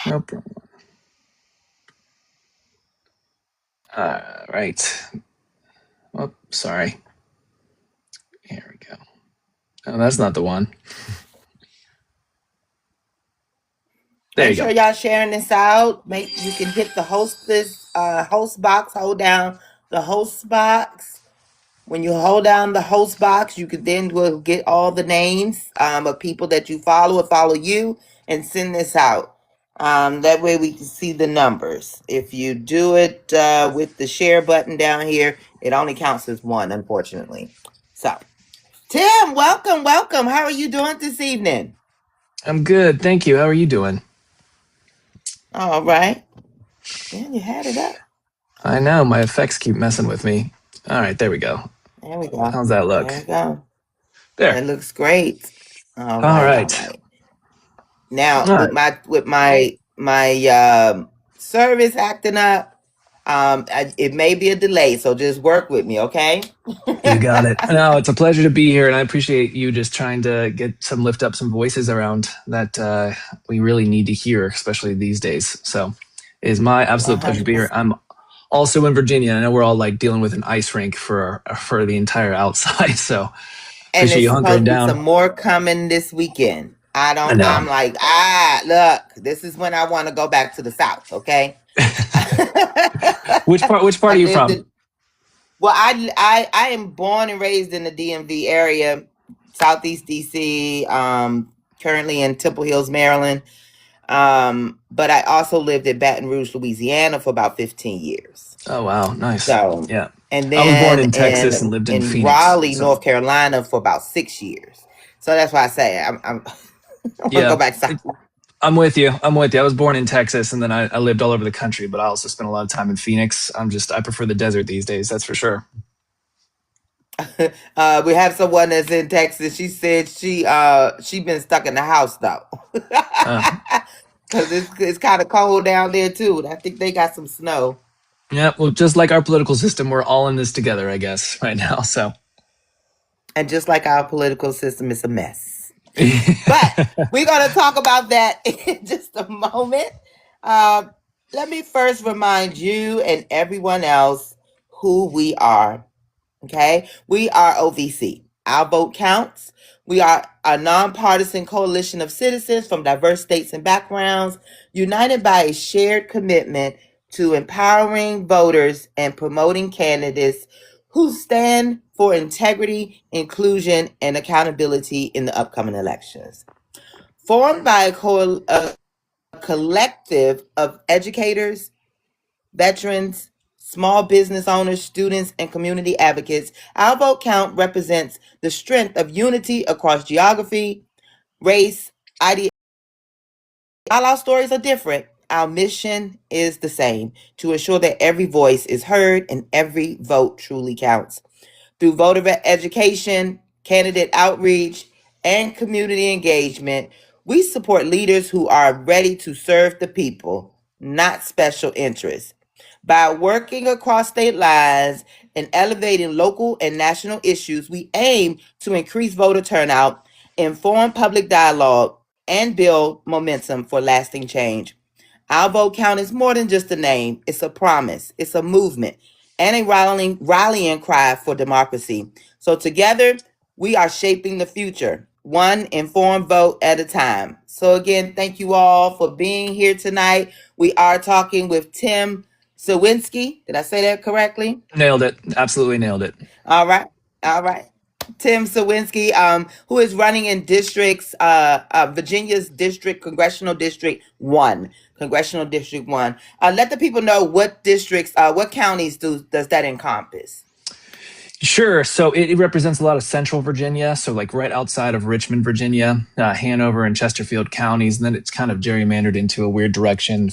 No problem. All right. Oh, sorry. Here we go. Oh, that's not the one. There Make you sure go. y'all sharing this out. You can hit the host box, hold down the host box. When you hold down the host box, you could then will get all the names of people that you follow or follow you and send this out. That way we can see the numbers. If you do it with the share button down here, it only counts as one, unfortunately. So, Tim, welcome, welcome. How are you doing this evening? I'm good. Thank you. How are you doing? All right. Yeah, you had it up. I know. My effects keep messing with me. All right. There we go. There we go. How's that look? There we go. There. That looks great. All All right, all right. right. Now All with right. my service acting up, it may be a delay, so just work with me, okay? You got it. No, it's a pleasure to be here, and I appreciate you just trying to lift up some voices around that we really need to hear, especially these days. So, it is my absolute pleasure to be here. 100%. I'm also in Virginia. I know we're all like dealing with an ice rink for the entire outside. So, And appreciate it's you hunkering supposed to be down. some more coming this weekend. I know. I'm like, look, this is when I want to go back to the South, okay? Which part? Which part I are you lived from? in Well, I am born and raised in the DMV area, Southeast DC. Currently in Temple Hills, Maryland. But I also lived in Baton Rouge, Louisiana, for about 15 years. Oh wow, nice. So, Yeah, and I was born then in Texas and lived in in Phoenix. Raleigh, So North Carolina, for about 6 years. So that's why I say I'm I want to go yeah, back south. I'm with you. I'm with you. I was born in Texas and then I lived all over the country, but I also spent a lot of time in Phoenix. I prefer the desert these days. That's for sure. We have someone that's in Texas. She said she been stuck in the house though, Uh, because it's kind of cold down there too. I think they got some snow. yeah. Well, just like our political system, we're all in this together, I guess, right now. So And just like our political system is a mess. But we're going to talk about that in just a moment. Uh, Let me first remind you and everyone else who we are. Okay. We are OVC. Our vote counts. We are a nonpartisan coalition of citizens from diverse states and backgrounds, united by a shared commitment to empowering voters and promoting candidates who stand for integrity, inclusion, and accountability in the upcoming elections. Formed by a collective of educators, veterans, small business owners, students, and community advocates, our vote count represents the strength of unity across geography, race, ideology. While our stories are different, our mission is the same: to ensure that every voice is heard and every vote truly counts. Through voter education, candidate outreach, and community engagement, we support leaders who are ready to serve the people, not special interests. By working across state lines and elevating local and national issues, we aim to increase voter turnout, inform public dialogue, and build momentum for lasting change. Our vote count is more than just a name, it's a promise, it's a movement, and a rallying cry for democracy. So, together, we are shaping the future, one informed vote at a time. So, again, thank you all for being here tonight. We are talking with Tim Cywinski. Did I say that correctly? nailed it. Absolutely nailed it. All right. All right. Tim Cywinski, who is running in Virginia's Congressional District 1. Congressional District 1. Let the people know what districts, what counties does that encompass? Sure. So it represents a lot of central Virginia. So like right outside of Richmond, Virginia, Hanover and Chesterfield counties. And then it's kind of gerrymandered into a weird direction.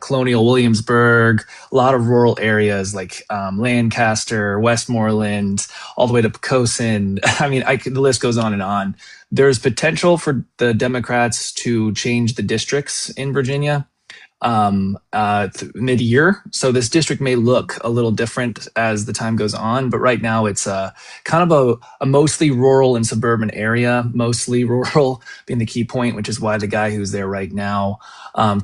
Colonial Williamsburg, a lot of rural areas like Lancaster, Westmoreland, all the way to Poquoson. I mean, the list goes on and on. There's potential for the Democrats to change the districts in Virginia. mid-year. So this district may look a little different as the time goes on, but right now it's kind of a mostly rural and suburban area, mostly rural being the key point, which is why the guy who's there right now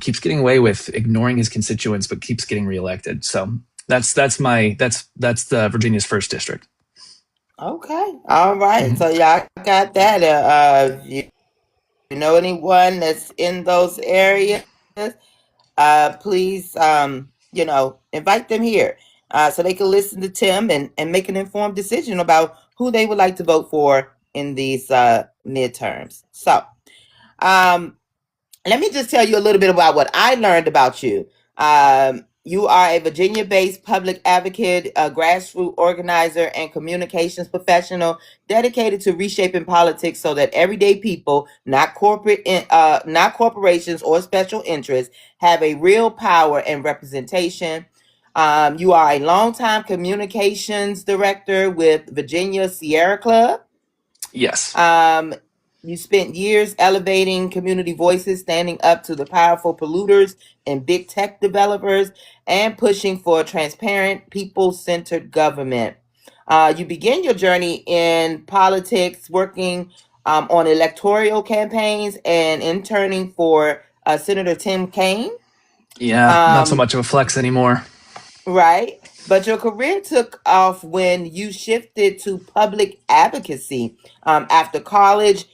keeps getting away with ignoring his constituents, but keeps getting reelected. So that's the Virginia's first district. Okay. All right. Mm-hmm. So y'all got that. You know anyone that's in those areas, please, invite them here so they can listen to Tim and make an informed decision about who they would like to vote for in these midterms. So let me just tell you a little bit about what I learned about you. You are a Virginia-based public advocate, a grassroots organizer, and communications professional dedicated to reshaping politics so that everyday people, not corporations or special interests, have a real power and representation. You are a longtime communications director with Virginia Sierra Club. Yes. You spent years elevating community voices, standing up to the powerful polluters and big tech developers, and pushing for transparent, people-centered government. You began your journey in politics, working on electoral campaigns and interning for Senator Tim Kaine. Yeah, not so much of a flex anymore. Right. But your career took off when you shifted to public advocacy. After college,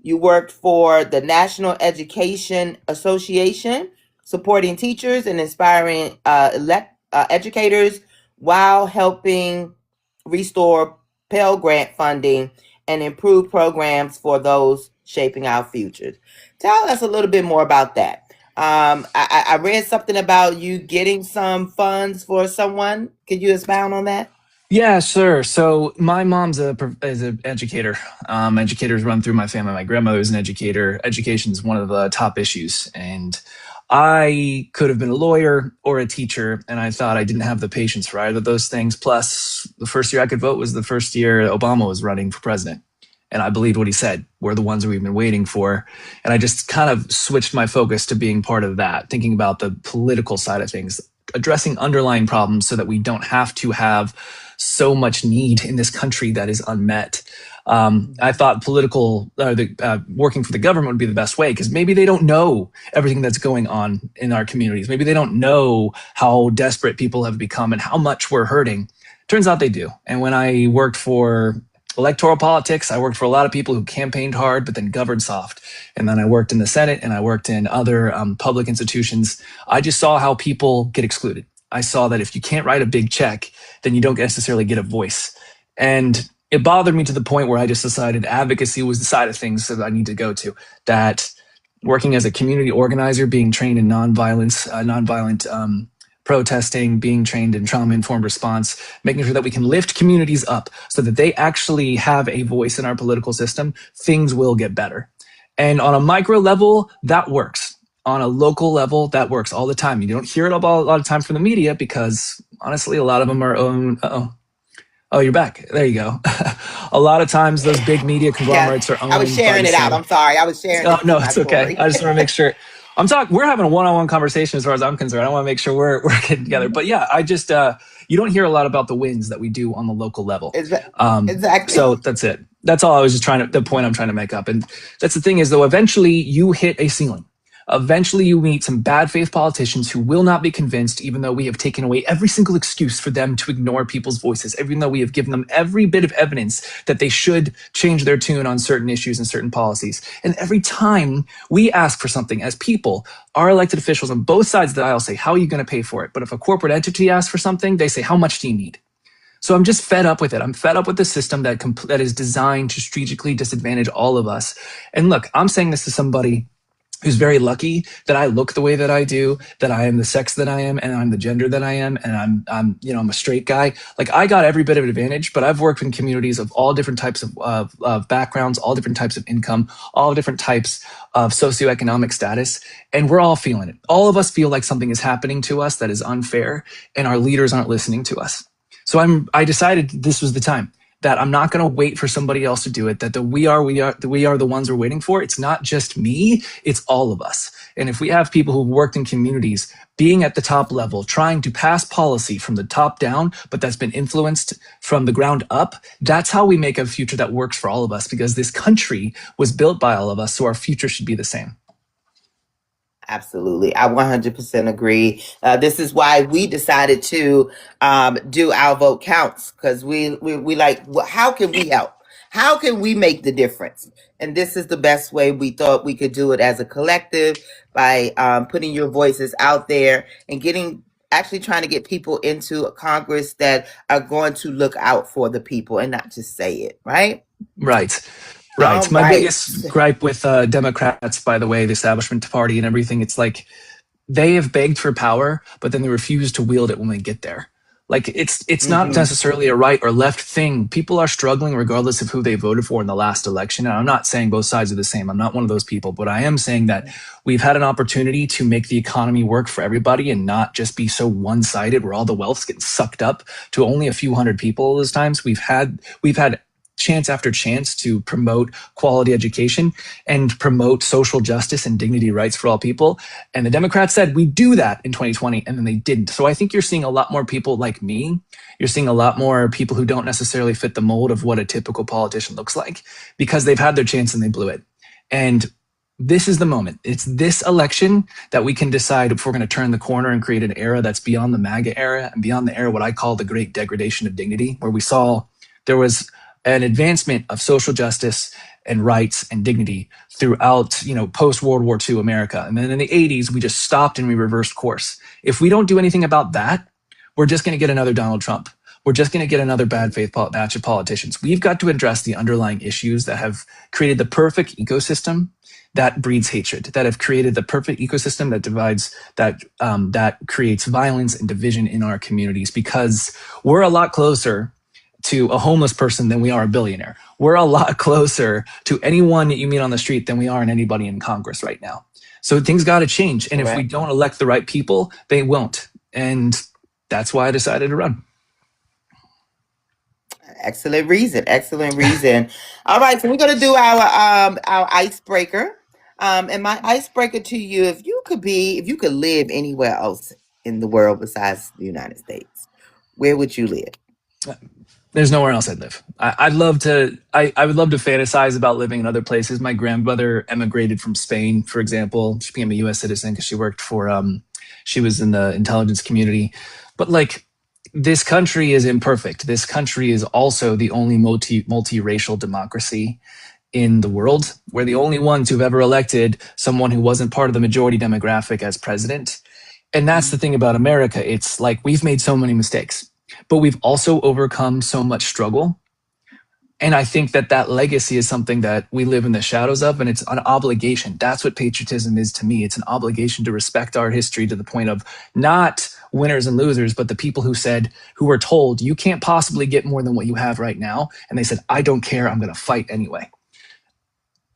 you worked for the National Education Association, supporting teachers and inspiring educators while helping restore Pell Grant funding and improve programs for those shaping our futures. Tell us a little bit more about that. I read something about you getting some funds for someone. Could you expound on that? Yeah, sure. So my mom's is an educator. Educators run through my family. My grandmother is an educator. Education is one of the top issues. And I could have been a lawyer or a teacher, and I thought I didn't have the patience for either of those things. Plus, the first year I could vote was the first year Obama was running for president. And I believed what he said. We're the ones that we've been waiting for. And I just kind of switched my focus to being part of that, thinking about the political side of things, addressing underlying problems so that we don't have to have so much need in this country that is unmet. I thought working for the government would be the best way, because maybe they don't know everything that's going on in our communities. Maybe they don't know how desperate people have become and how much we're hurting. Turns out they do. And when I worked for electoral politics, I worked for a lot of people who campaigned hard but then governed soft. And then I worked in the Senate and I worked in other public institutions. I just saw how people get excluded. I saw that if you can't write a big check, then you don't necessarily get a voice. And it bothered me to the point where I just decided advocacy was the side of things that I need to go to. That working as a community organizer, being trained in nonviolent protesting, being trained in trauma-informed response, making sure that we can lift communities up so that they actually have a voice in our political system, things will get better. And on a micro level, that works. On a local level, that works all the time. You don't hear it a lot of time from the media because, honestly, a lot of them are owned. Oh, you're back. There you go. A lot of times those big media conglomerates are owned. I was sharing it out. I'm sorry. I was sharing it. No, it's okay. I just want to make sure. We're having a one-on-one conversation as far as I'm concerned. I want to make sure we're getting together. But yeah, I just, you don't hear a lot about the wins that we do on the local level. Exactly. So that's it. That's all I was just the point I'm trying to make up. And that's the thing is, though, eventually you hit a ceiling. Eventually you meet some bad faith politicians who will not be convinced, even though we have taken away every single excuse for them to ignore people's voices, even though we have given them every bit of evidence that they should change their tune on certain issues and certain policies. And every time we ask for something as people, our elected officials on both sides of the aisle say, how are you going to pay for it? But if a corporate entity asks for something, they say, how much do you need? So I'm just fed up with it. I'm fed up with the system that is designed to strategically disadvantage all of us. And look, I'm saying this to somebody who's very lucky that I look the way that I do, that I am the sex that I am, and I'm the gender that I am, and I'm a straight guy. Like, I got every bit of advantage, but I've worked in communities of all different types of backgrounds, all different types of income, all different types of socioeconomic status, and we're all feeling it. All of us feel like something is happening to us that is unfair, and our leaders aren't listening to us. So I decided this was the time. that I'm not going to wait for somebody else to do it, that we are the ones we're waiting for. It's not just me, it's all of us. And if we have people who've worked in communities being at the top level, trying to pass policy from the top down, but that's been influenced from the ground up, that's how we make a future that works for all of us, because this country was built by all of us. So our future should be the same. Absolutely. I 100% agree. This is why we decided to do our vote counts, because we like, how can we help? How can we make the difference? And this is the best way we thought we could do it as a collective, by putting your voices out there and actually trying to get people into a Congress that are going to look out for the people and not just say it, right? Right. All Right. My right. biggest gripe with Democrats, by the way, the establishment party and everything, it's like they have begged for power, but then they refuse to wield it when they get there. Like it's not necessarily a right or left thing. People are struggling regardless of who they voted for in the last election. And I'm not saying both sides are the same. I'm not one of those people, but I am saying that we've had an opportunity to make the economy work for everybody and not just be so one-sided where all the wealth's getting sucked up to only a few hundred people all those times. We've had chance after chance to promote quality education and promote social justice and dignity rights for all people. And the Democrats said we do that in 2020, and then they didn't. So I think you're seeing a lot more people like me. You're seeing a lot more people who don't necessarily fit the mold of what a typical politician looks like, because they've had their chance and they blew it. And this is the moment. It's this election that we can decide if we're going to turn the corner and create an era that's beyond the MAGA era and beyond the era what I call the great degradation of dignity, where we saw there was an advancement of social justice and rights and dignity throughout, post-World War II America. And then in the 80s, we just stopped and we reversed course. If we don't do anything about that, we're just going to get another Donald Trump. We're just going to get another bad faith batch of politicians. We've got to address the underlying issues that have created the perfect ecosystem that breeds hatred, that have created the perfect ecosystem that divides, that creates violence and division in our communities, because we're a lot closer to a homeless person than we are a billionaire. We're a lot closer to anyone that you meet on the street than we are in anybody in Congress right now. So things got to change. And if we don't elect the right people, they won't. And that's why I decided to run. Excellent reason. Excellent reason. All right. So we're going to do our icebreaker. And my icebreaker to you, if you could live anywhere else in the world besides the United States, where would you live? There's nowhere else I'd live. I would love to fantasize about living in other places. My grandmother emigrated from Spain, for example. She became a U.S. citizen because she worked for, she was in the intelligence community. But like, this country is imperfect. This country is also the only multiracial democracy in the world. We're the only ones who've ever elected someone who wasn't part of the majority demographic as president. And that's the thing about America. It's like, we've made so many mistakes, but we've also overcome so much struggle. And I think that legacy is something that we live in the shadows of, and it's an obligation. That's what patriotism is to me. It's an obligation to respect our history to the point of not winners and losers, but the people who were told, you can't possibly get more than what you have right now. And they said, I don't care. I'm going to fight anyway.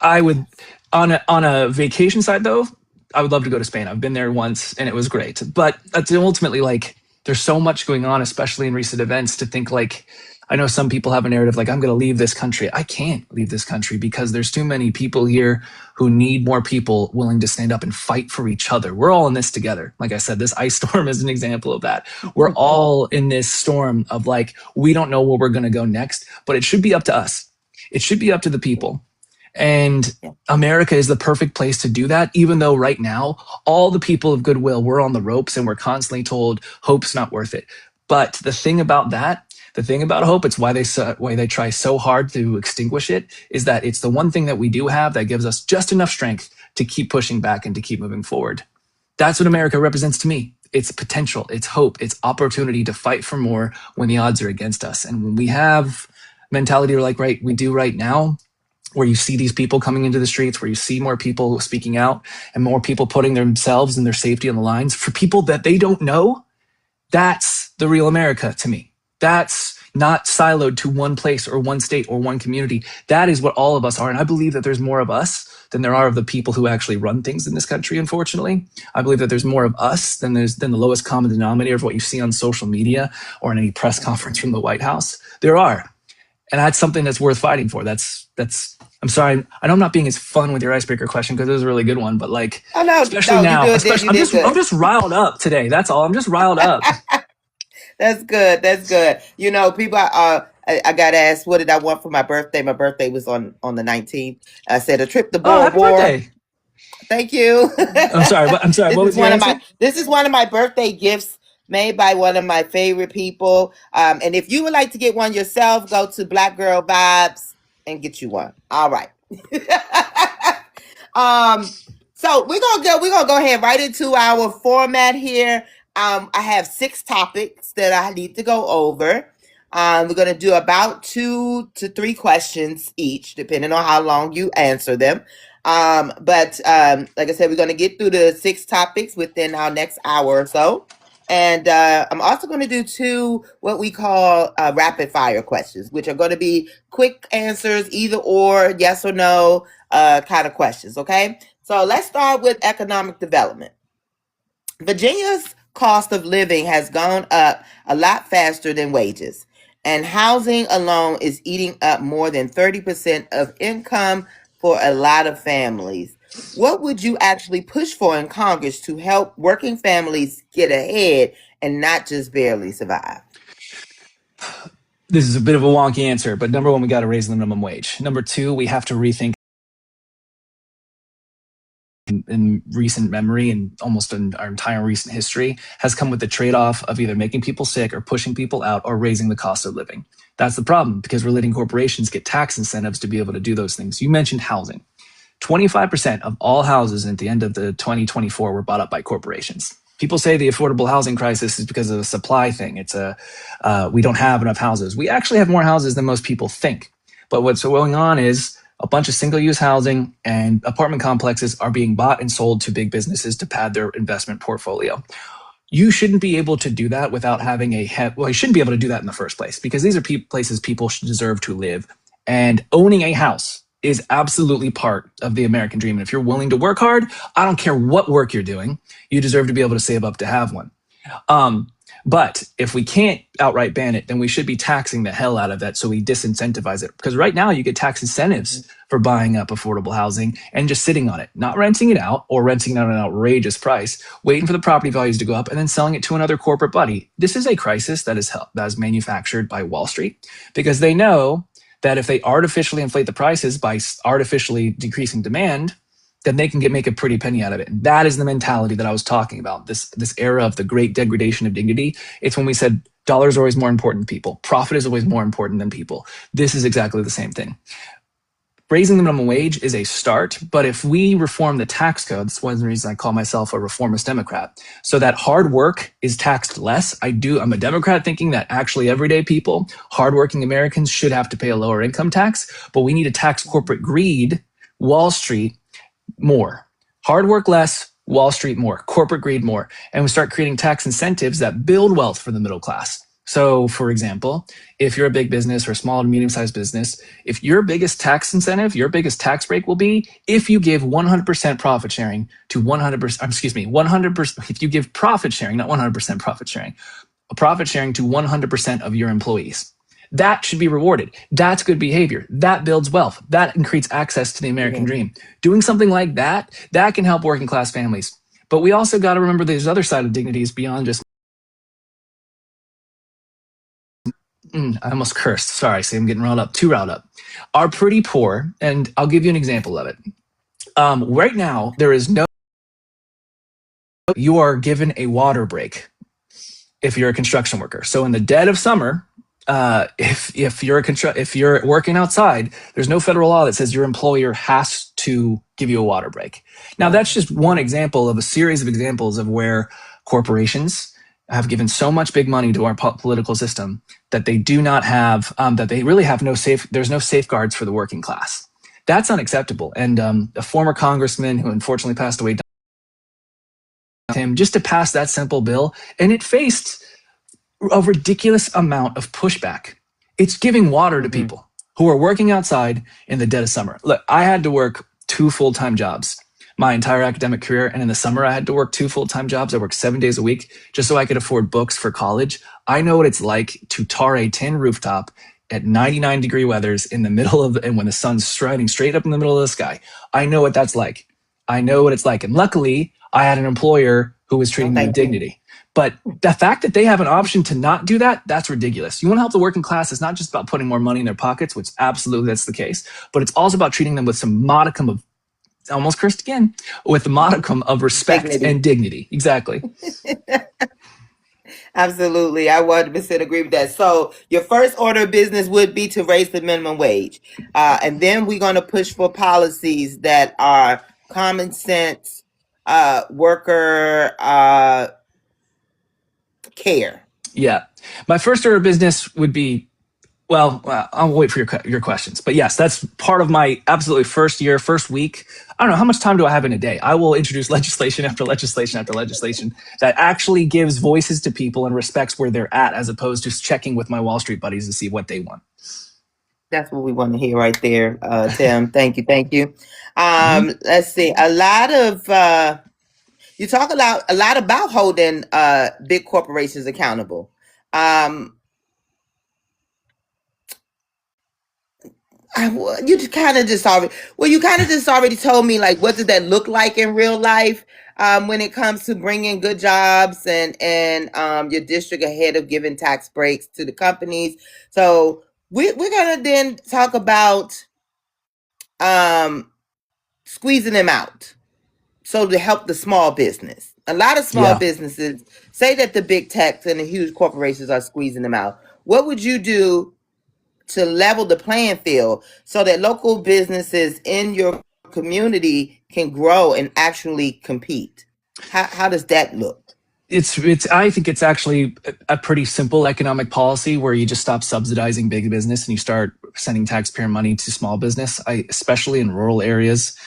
I would, on a vacation side though, I would love to go to Spain. I've been there once and it was great, but that's ultimately like, there's so much going on, especially in recent events, to think like, I know some people have a narrative like, I'm going to leave this country. I can't leave this country because there's too many people here who need more people willing to stand up and fight for each other. We're all in this together. Like I said, this ice storm is an example of that. We're all in this storm of like, we don't know where we're going to go next, but it should be up to us. It should be up to the people. And America is the perfect place to do that, even though right now, all the people of goodwill, we're on the ropes and we're constantly told hope's not worth it. But the thing about hope, it's why they try so hard to extinguish it, is that it's the one thing that we do have that gives us just enough strength to keep pushing back and to keep moving forward. That's what America represents to me. It's potential, it's hope, it's opportunity to fight for more when the odds are against us. And when we have mentality like we do right now, where you see these people coming into the streets, where you see more people speaking out and more people putting themselves and their safety on the lines for people that they don't know, that's the real America to me. That's not siloed to one place or one state or one community. That is what all of us are. And I believe that there's more of us than there are of the people who actually run things in this country, unfortunately. I believe that there's more of us than the lowest common denominator of what you see on social media or in any press conference from the White House. There are. And that's something that's worth fighting for. I'm sorry. I know I'm not being as fun with your icebreaker question because it was a really good one, but like, Oh no, especially no, now, you especially did I'm good. just riled up today. That's all. I'm just riled up. That's good. That's good. You know, people. I got asked, what did I want for my birthday? My birthday was on the 19th. I said a trip to Oh, Bora happy Bora. birthday. Thank you. I'm sorry. I'm sorry. This What is was your one of my answer? this is one of my birthday gifts made by one of my favorite people. And if you would like to get one yourself, go to Black Girl Vibes and get you one. All right. um, so we're gonna go ahead right into our format here. I have 6 topics that I need to go over. We're gonna do about 2 to 3 questions each, depending on how long you answer them. But like I said, we're going to get through the 6 topics within our next hour or so. And I'm also going to do 2 what we call rapid fire questions, which are going to be quick answers, either or, yes or no kind of questions. Okay. So let's start with economic development. Virginia's cost of living has gone up a lot faster than wages, and housing alone is eating up more than 30% of income for a lot of families. What would you actually push for in Congress to help working families get ahead and not just barely survive? This is a bit of a wonky answer, but number one, we got to raise the minimum wage. Number two, we have to rethink in recent memory and almost in our entire recent history has come with the trade-off of either making people sick or pushing people out or raising the cost of living. That's the problem because we're letting corporations get tax incentives to be able to do those things. You mentioned housing. 25% of all houses at the end of the 2024 were bought up by corporations. People say the affordable housing crisis is because of a supply thing. We don't have enough houses. We actually have more houses than most people think. But what's going on is a bunch of single-use housing and apartment complexes are being bought and sold to big businesses to pad their investment portfolio. You shouldn't be able to do that without having well, you shouldn't be able to do that in the first place because these are places people deserve to live. And owning a house is absolutely part of the American dream. And if you're willing to work hard, I don't care what work you're doing, you deserve to be able to save up to have one. But if we can't outright ban it, then we should be taxing the hell out of that so we disincentivize it. Because right now you get tax incentives for buying up affordable housing and just sitting on it, not renting it out or renting it at an outrageous price, waiting for the property values to go up and then selling it to another corporate buddy. This is a crisis that is manufactured by Wall Street because they know that if they artificially inflate the prices by artificially decreasing demand, then they can make a pretty penny out of it. And that is the mentality that I was talking about, this era of the great degradation of dignity. It's when we said dollars are always more important than people. Profit is always more important than people. This is exactly the same thing. Raising the minimum wage is a start, but if we reform the tax code, that's one of the reasons I call myself a reformist Democrat, so that hard work is taxed less. I'm a Democrat thinking that actually everyday people, hardworking Americans should have to pay a lower income tax, but we need to tax corporate greed, Wall Street, more. Hard work less, Wall Street more, corporate greed more, and we start creating tax incentives that build wealth for the middle class. So, for example, if you're a big business or a small to medium-sized business, if your biggest tax incentive, your biggest tax break will be if you give 100% profit sharing to 100%, if you give profit sharing, not 100% profit sharing, a profit sharing to 100% of your employees. That should be rewarded. That's good behavior. That builds wealth. That increases access to the American dream. Doing something like that can help working class families. But we also got to remember there's other side of dignities beyond just. I almost cursed. Sorry, see, I'm getting too riled up. Are pretty poor, and I'll give you an example of it. Right now, there is no. You are given a water break if you're a construction worker. So in the dead of summer, if you're working outside, there's no federal law that says your employer has to give you a water break. Now that's just one example of a series of examples of where corporations have given so much big money to our political system that they do not have, that they really have there's no safeguards for the working class. That's unacceptable. And a former congressman who unfortunately passed away, him just to pass that simple bill, and it faced a ridiculous amount of pushback. It's giving water to people who are working outside in the dead of summer. Look, I had to work 2 full-time jobs my entire academic career, and in the summer I had to work 2 full-time jobs. I worked 7 days a week just so I could afford books for college. I know what it's like to tar a tin rooftop at 99-degree weathers in the middle of and when the sun's shining straight up in the middle of the sky. I know what that's like. I know what it's like. And luckily, I had an employer who was No, treating me with thank you. dignity. But the fact that they have an option to not do that, that's ridiculous. You want to help the working class, it's not just about putting more money in their pockets, which absolutely that's the case, but it's also about treating them with some modicum of, almost cursed again, with a modicum of respect Dignity. and dignity. Exactly. Absolutely. I 100% agree with that. So your first order of business would be to raise the minimum wage. And then we're going to push for policies that are common sense, worker care. Yeah. My first order of business would be, well, I'll wait for your questions. But yes, that's part of my absolutely first year, first week. I don't know, how much time do I have in a day? I will introduce legislation after legislation after legislation that actually gives voices to people and respects where they're at, as opposed to checking with my Wall Street buddies to see what they want. That's what we want to hear right there, Tim. Thank you. Thank you. Mhm. Let's see. A lot of you talk a lot about holding big corporations accountable. You kind of just already you kind of just already told me, like, what does that look like in real life when it comes to bringing good jobs and your district ahead of giving tax breaks to the companies. So we're gonna then talk about um, squeezing them out. So to help the small business, a lot of small Yeah. businesses say that the big techs and the huge corporations are squeezing them out. What would you do to level the playing field so that local businesses in your community can grow and actually compete? How does that look? It's I think it's actually a pretty simple economic policy where you just stop subsidizing big business and you start sending taxpayer money to small business. Especially in rural areas,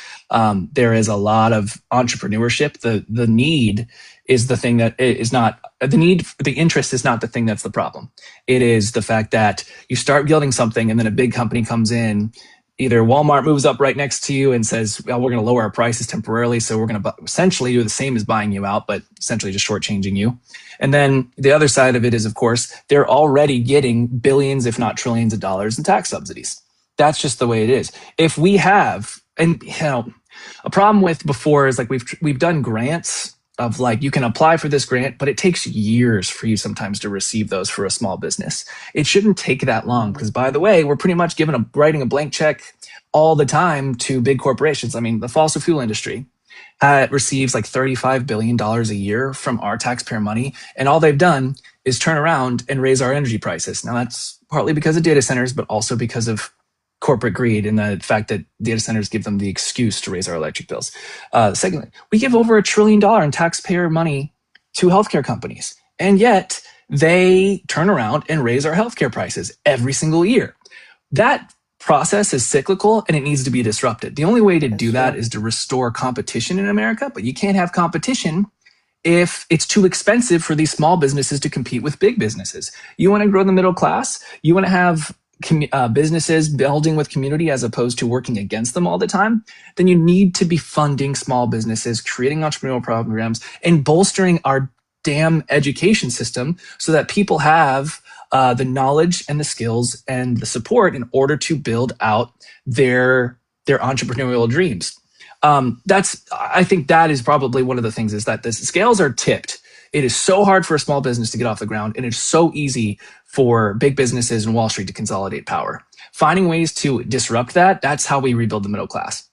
there is a lot of entrepreneurship. The need is the thing that is not the need. The interest is not the thing that's the problem. It is the fact that you start building something and then a big company comes in. Either Walmart moves up right next to you and says, well, we're going to lower our prices temporarily. So we're going to essentially do the same as buying you out, but essentially just shortchanging you. And then the other side of it is, of course, they're already getting billions, if not trillions of dollars in tax subsidies. That's just the way it is. If we have, and a problem with before is like we've done grants of like you can apply for this grant, but it takes years for you sometimes to receive those for a small business. It shouldn't take that long because, by the way, we're pretty much writing a blank check all the time to big corporations. I mean, the fossil fuel industry receives like $35 billion a year from our taxpayer money. And all they've done is turn around and raise our energy prices. Now, that's partly because of data centers, but also because of corporate greed and the fact that data centers give them the excuse to raise our electric bills. Secondly, we give over $1 trillion in taxpayer money to healthcare companies. And yet they turn around and raise our healthcare prices every single year. That process is cyclical and it needs to be disrupted. The only way to do that is to restore competition in America, but you can't have competition if it's too expensive for these small businesses to compete with big businesses. You want to grow the middle class, you want to have businesses building with community as opposed to working against them all the time, then you need to be funding small businesses, creating entrepreneurial programs, and bolstering our damn education system so that people have the knowledge and the skills and the support in order to build out their entrepreneurial dreams. I think that is probably one of the things is that the scales are tipped. It is so hard for a small business to get off the ground, and it's so easy for big businesses and Wall Street to consolidate power. Finding ways to disrupt that, that's how we rebuild the middle class.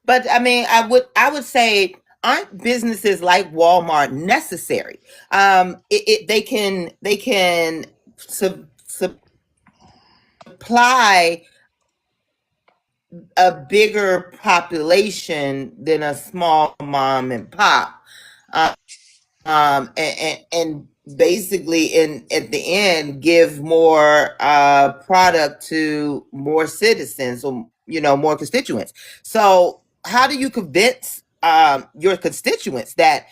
But I mean, I would say, aren't businesses like Walmart necessary? They can supply a bigger population than a small mom and pop. And basically in at the end give more product to more citizens, or more constituents. So how do you convince your constituents that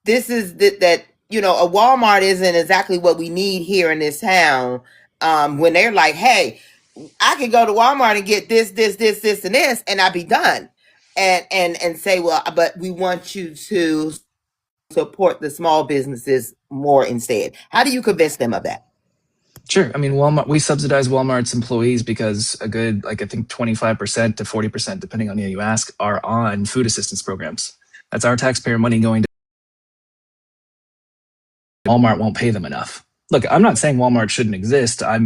this is that a Walmart isn't exactly what we need here in this town, when they're like, hey, I can go to Walmart and get this, and this, and I'll be done. And say, well, but we want you to support the small businesses more instead? How do you convince them of that? Sure. I mean, Walmart, we subsidize Walmart's employees because a good, like, I think 25% to 40%, depending on who you ask, are on food assistance programs. That's our taxpayer money going to Walmart. Won't pay them enough. Look, I'm not saying Walmart shouldn't exist. I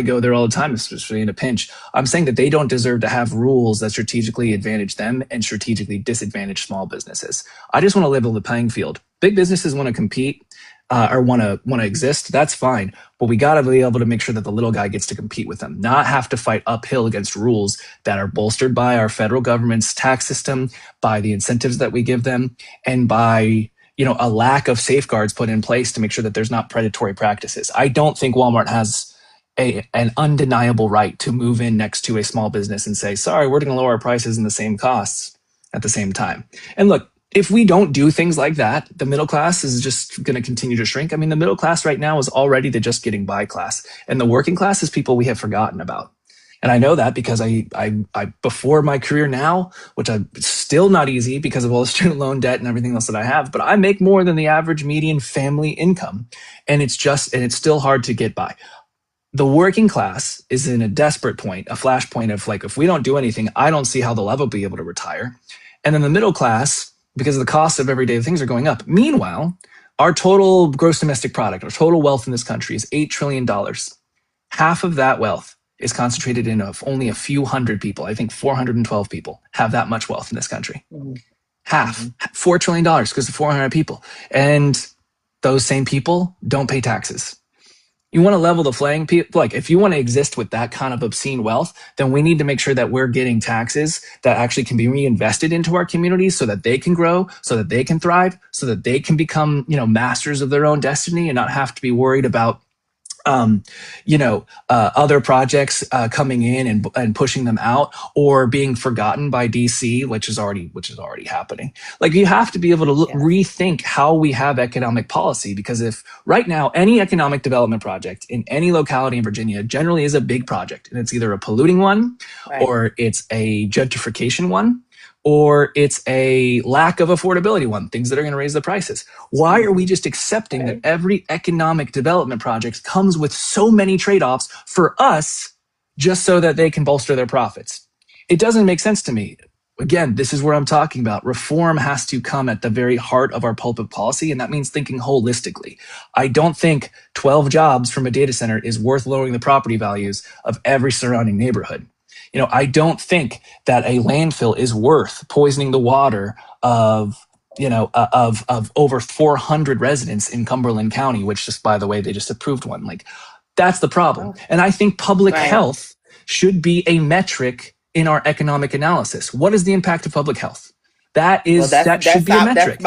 go there all the time, especially in a pinch. I'm saying that they don't deserve to have rules that strategically advantage them and strategically disadvantage small businesses. I just want to level the playing field. Big businesses want to compete, or want to exist. That's fine, but we got to be able to make sure that the little guy gets to compete with them, not have to fight uphill against rules that are bolstered by our federal government's tax system, by the incentives that we give them, and by a lack of safeguards put in place to make sure that there's not predatory practices. I don't think Walmart has an undeniable right to move in next to a small business and say, sorry, we're going to lower our prices and the same costs at the same time. And look, if we don't do things like that, the middle class is just going to continue to shrink. I mean, the middle class right now is already the just getting by class, and the working class is people we have forgotten about. And I know that because I before my career now, which I'm still not easy because of all the student loan debt and everything else that I have, but I make more than the average median family income. And it's still hard to get by. The working class is in a desperate point, a flashpoint of, like, if we don't do anything, I don't see how they'll ever be able to retire. And then the middle class, because of the cost of everyday things, are going up. Meanwhile, our total gross domestic product, our total wealth in this country is $8 trillion. Half of that wealth is concentrated in only a few hundred people. I think 412 people have that much wealth in this country. Mm-hmm. Half, $4 trillion goes to 400 people. And those same people don't pay taxes. You want to level the playing field. Like, if you want to exist with that kind of obscene wealth, then we need to make sure that we're getting taxes that actually can be reinvested into our communities so that they can grow, so that they can thrive, so that they can become, masters of their own destiny and not have to be worried about other projects coming in and pushing them out, or being forgotten by DC, which is already happening. Like, you have to be able to rethink how we have economic policy, because if right now any economic development project in any locality in Virginia generally is a big project, and it's either a polluting one, right, or it's a gentrification one, or it's a lack of affordability one, things that are going to raise the prices. Why are we just accepting that every economic development project comes with so many trade-offs for us just so that they can bolster their profits? It doesn't make sense to me. Again, this is where I'm talking about. Reform has to come at the very heart of our public policy, and that means thinking holistically. I don't think 12 jobs from a data center is worth lowering the property values of every surrounding neighborhood. I don't think that a landfill is worth poisoning the water of over 400 residents in Cumberland County, which, just by the way, they just approved one. Like, that's the problem. And I think public health should be a metric in our economic analysis. What is the impact of public health? That should be a metric.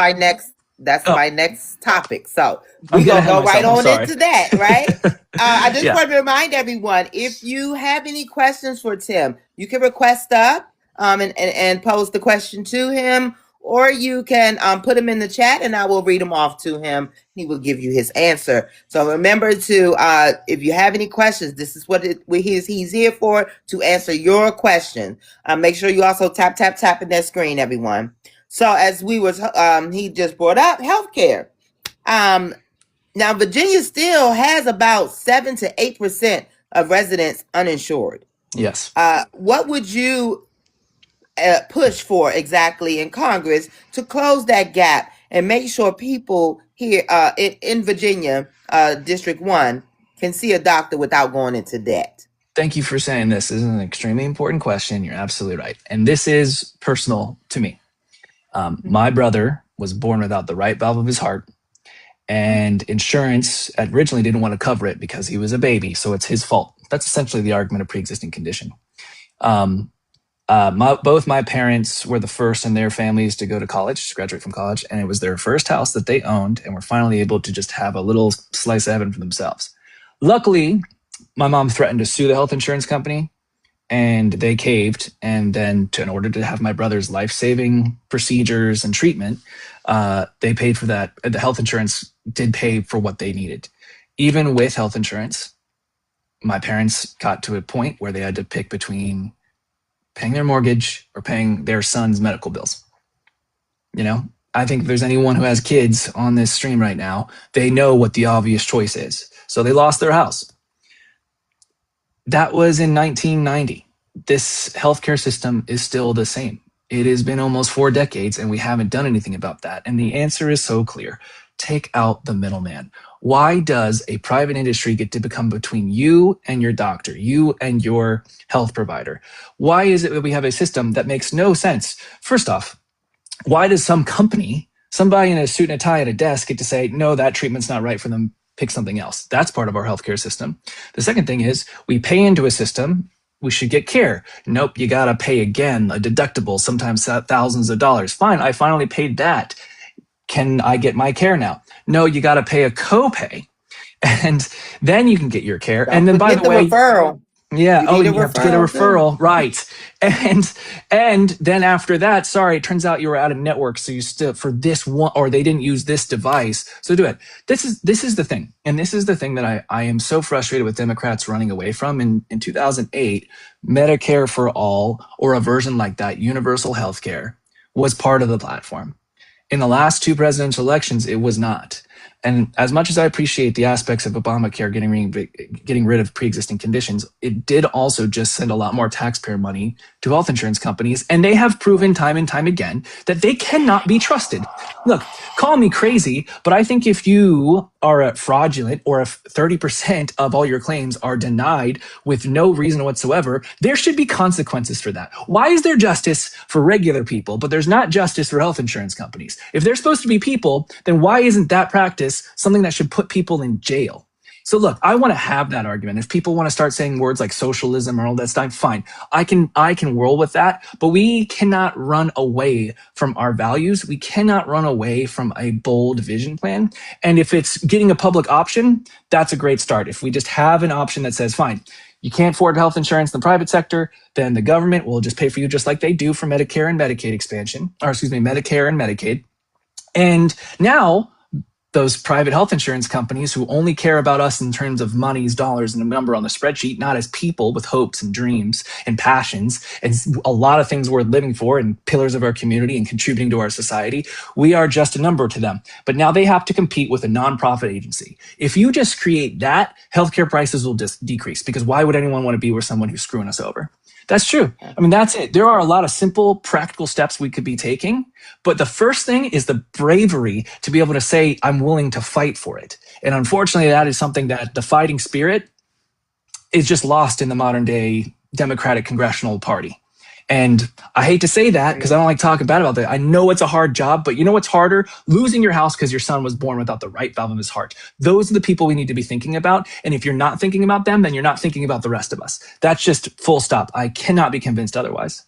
That's my next topic. So we're going to go right on into that, right? I just want to remind everyone, if you have any questions for Tim, you can request up and pose the question to him, or you can put them in the chat and I will read them off to him. He will give you his answer. So remember to, if you have any questions, this is what he's here for, to answer your question. Make sure you also tap in that screen, everyone. So as he just brought up healthcare. Now, Virginia still has about 7 to 8% of residents uninsured. Yes. What would you push for exactly in Congress to close that gap and make sure people here in Virginia, District 1, can see a doctor without going into debt? Thank you for saying this. This is an extremely important question. You're absolutely right. And this is personal to me. My brother was born without the right valve of his heart, and insurance originally didn't want to cover it because he was a baby, so it's his fault. That's essentially the argument of pre-existing condition. Both my parents were the first in their families to go to college, to graduate from college, and it was their first house that they owned, and were finally able to just have a little slice of heaven for themselves. Luckily, my mom threatened to sue the health insurance company, and they caved. And then, in order to have my brother's life-saving procedures and treatment, they paid for that. The health insurance did pay for what they needed. Even with health insurance, my parents got to a point where they had to pick between paying their mortgage or paying their son's medical bills. I think if there's anyone who has kids on this stream right now, they know what the obvious choice is. So they lost their house. That was in 1990. This healthcare system is still the same. It has been almost 4 decades and we haven't done anything about that. And the answer is so clear. Take out the middleman. Why does a private industry get to become between you and your doctor, you and your health provider? Why is it that we have a system that makes no sense? First off, why does some company, somebody in a suit and a tie at a desk, get to say, no, that treatment's not right for them, pick something else? That's part of our healthcare system. The second thing is we pay into a system, we should get care. Nope, you got to pay again, a deductible, sometimes thousands of dollars. Fine, I finally paid that. Can I get my care now? No, you got to pay a copay. And then you can get your care. Don't and then, by the way, referral. Yeah. You have to get a referral. Right. And then after that, sorry, it turns out you were out of network. So you still, for this one, or they didn't use this device. So do it. This is the thing. And this is the thing that I am so frustrated with Democrats running away from. In 2008, Medicare for all, or a version like that, universal health care, was part of the platform. In the last 2 presidential elections, it was not. And as much as I appreciate the aspects of Obamacare getting rid of pre-existing conditions, it did also just send a lot more taxpayer money to health insurance companies. And they have proven time and time again that they cannot be trusted. Look, call me crazy, but I think if you are fraudulent, or if 30% of all your claims are denied with no reason whatsoever, there should be consequences for that. Why is there justice for regular people, but there's not justice for health insurance companies? If they're supposed to be people, then why isn't that practice something that should put people in jail? So look, I want to have that argument. If people want to start saying words like socialism or all that stuff, fine. I can whirl with that, but we cannot run away from our values. We cannot run away from a bold vision plan. And if it's getting a public option, that's a great start. If we just have an option that says, fine, you can't afford health insurance in the private sector, then the government will just pay for you just like they do for Medicare and Medicaid expansion, or excuse me, Medicare and Medicaid. And now those private health insurance companies who only care about us in terms of monies, dollars, and a number on the spreadsheet, not as people with hopes and dreams and passions and a lot of things worth living for and pillars of our community and contributing to our society, we are just a number to them. But now they have to compete with a nonprofit agency. If you just create that, healthcare prices will just decrease, because why would anyone want to be with someone who's screwing us over? That's true. I mean, that's it. There are a lot of simple, practical steps we could be taking. But the first thing is the bravery to be able to say, I'm willing to fight for it. And unfortunately, that is something that the fighting spirit is just lost in the modern day Democratic Congressional Party. And I hate to say that because I don't like talking bad about that. I know it's a hard job, but you know what's harder? Losing your house because your son was born without the right valve of his heart. Those are the people we need to be thinking about. And if you're not thinking about them, then you're not thinking about the rest of us. That's just full stop. I cannot be convinced otherwise.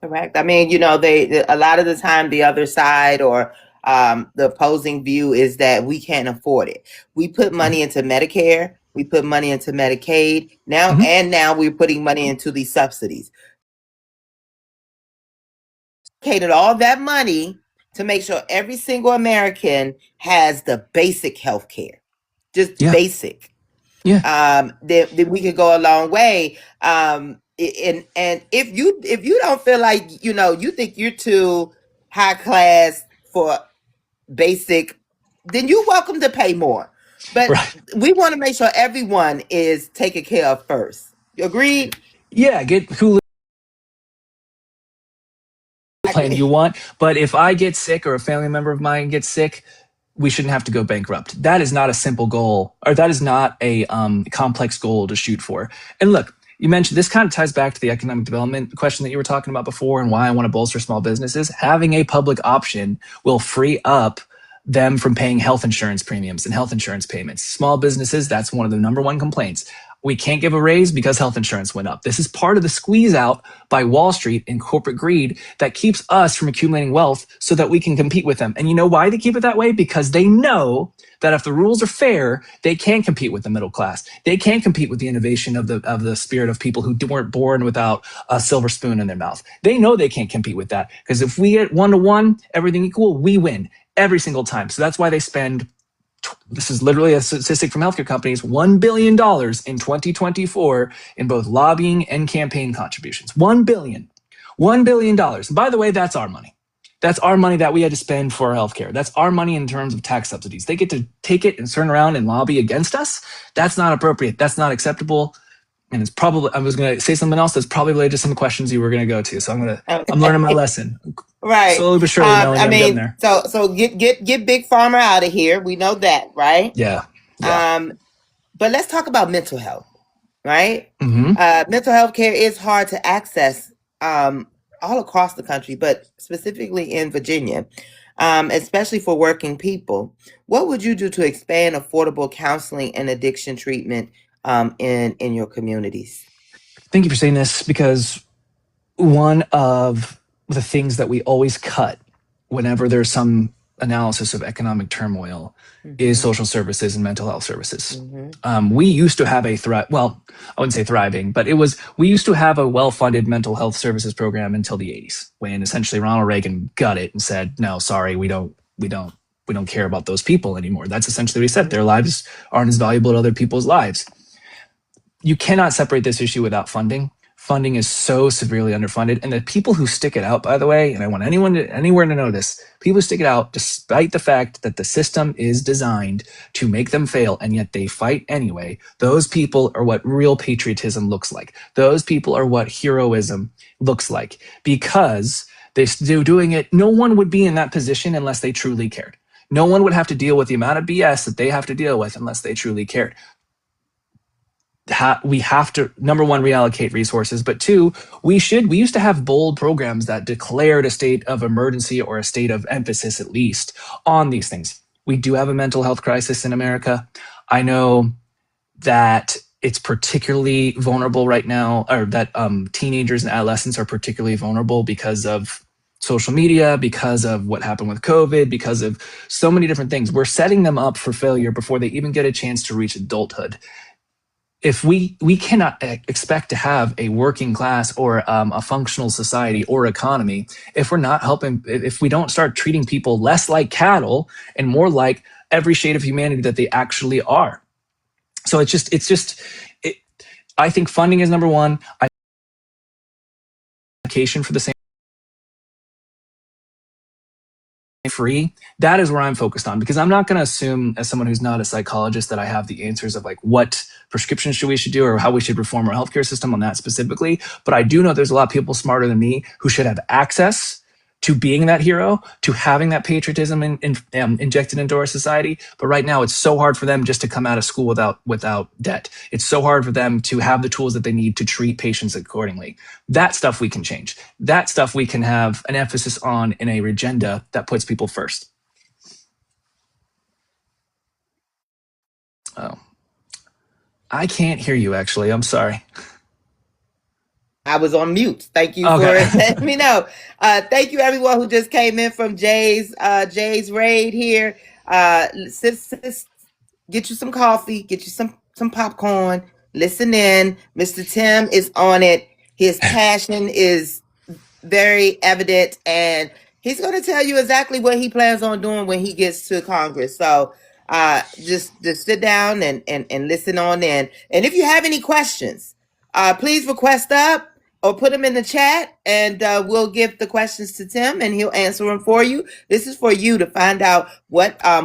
Correct. I mean, they a lot of the time the other side or the opposing view is that we can't afford it. We put money into Medicare. We put money into Medicaid now, and now we're putting money into these subsidies. Allocated all that money to make sure every single American has the basic health care, just basic. Yeah. Then we could go a long way. And if you don't feel like you think you're too high class for basic, then you're welcome to pay more. But we want to make sure everyone is taken care of first. You agreed? Yeah, get Hulu plan you want. But if I get sick or a family member of mine gets sick, we shouldn't have to go bankrupt. That is not a simple goal, or that is not a complex goal to shoot for. And look, you mentioned this kind of ties back to the economic development question that you were talking about before and why I want to bolster small businesses. Having a public option will free up them from paying health insurance premiums and health insurance payments. Small businesses, that's one of the number one complaints. We can't give a raise because health insurance went up. This is part of the squeeze out by Wall Street and corporate greed that keeps us from accumulating wealth so that we can compete with them. And you know why they keep it that way? Because they know that if the rules are fair, they can compete with the middle class. They can compete with the innovation of the spirit of people who weren't born without a silver spoon in their mouth. They know they can't compete with that because if we get 1-to-1, everything equal, we win every single time. So that's why they spend, this is literally a statistic from healthcare companies, $1 billion in 2024 in both lobbying and campaign contributions. $1 billion. $1 billion. And by the way, that's our money. That's our money that we had to spend for healthcare. That's our money in terms of tax subsidies. They get to take it and turn around and lobby against us. That's not appropriate. That's not acceptable. And it's probably, I was going to say something else that's probably related to some questions you were going to go to. So I'm learning my lesson. Right. Slowly but surely, Melanie, I'm getting there. So get Big Pharma out of here. We know that, right? Yeah. But let's talk about mental health, right? Mm-hmm. Mental health care is hard to access all across the country, but specifically in Virginia, especially for working people. What would you do to expand affordable counseling and addiction treatment in your communities? Thank you for saying this, because one of the things that we always cut whenever there's some analysis of economic turmoil is social services and mental health services. We used to have I wouldn't say thriving, but we used to have a well-funded mental health services program until the 80s, when essentially Ronald Reagan got it and said, no, sorry, we don't care about those people anymore. That's essentially what he said. Their lives aren't as valuable as other people's lives. You cannot separate this issue without funding. Funding is so severely underfunded. And the people who stick it out, by the way, and I want anywhere to know this, people who stick it out despite the fact that the system is designed to make them fail, and yet they fight anyway, those people are what real patriotism looks like. Those people are what heroism looks like, because they're doing it. No one would be in that position unless they truly cared. No one would have to deal with the amount of BS that they have to deal with unless they truly cared. We have to, number one, reallocate resources, but two, we used to have bold programs that declared a state of emergency, or a state of emphasis at least, on these things. We do have a mental health crisis in America. I know that it's particularly vulnerable right now, or that teenagers and adolescents are particularly vulnerable because of social media, because of what happened with COVID, because of so many different things. We're setting them up for failure before they even get a chance to reach adulthood. If we cannot expect to have a working class or a functional society or economy if we're not helping, if we don't start treating people less like cattle and more like every shade of humanity that they actually are. So I think funding is number one. Education for the same, free. That is where I'm focused on, because I'm not going to assume, as someone who's not a psychologist, that I have the answers of like what prescriptions we should do or how we should reform our healthcare system on that specifically. But I do know there's a lot of people smarter than me who should have access to being that hero, to having that patriotism injected into our society. But right now, it's so hard for them just to come out of school without debt. It's so hard for them to have the tools that they need to treat patients accordingly. That stuff we can change. That stuff we can have an emphasis on in a agenda that puts people first. Oh, I can't hear you, actually. I'm sorry. I was on mute. Thank you for letting me know. Thank you, everyone who just came in from Jay's raid here. Sis, get you some coffee, get you some popcorn, listen in. Mr. Tim is on it. His passion is very evident, and he's going to tell you exactly what he plans on doing when he gets to Congress. So just sit down and listen on in. And if you have any questions, please request up or put them in the chat, and we'll give the questions to Tim and he'll answer them for you. This is for you to find out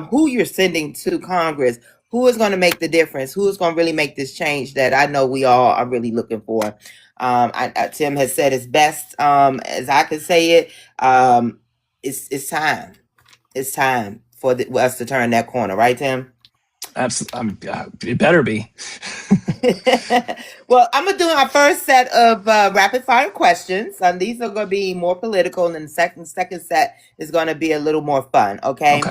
who you're sending to Congress, who is going to make the difference, who is going to really make this change that I know we all are really looking for. Tim has said it's best, as I can say it. It's time. It's time for us to turn that corner, right, Tim? Absolutely. It better be. Well, I'm gonna do our first set of rapid fire questions. These are gonna be more political, and then the second set is gonna be a little more fun. Okay.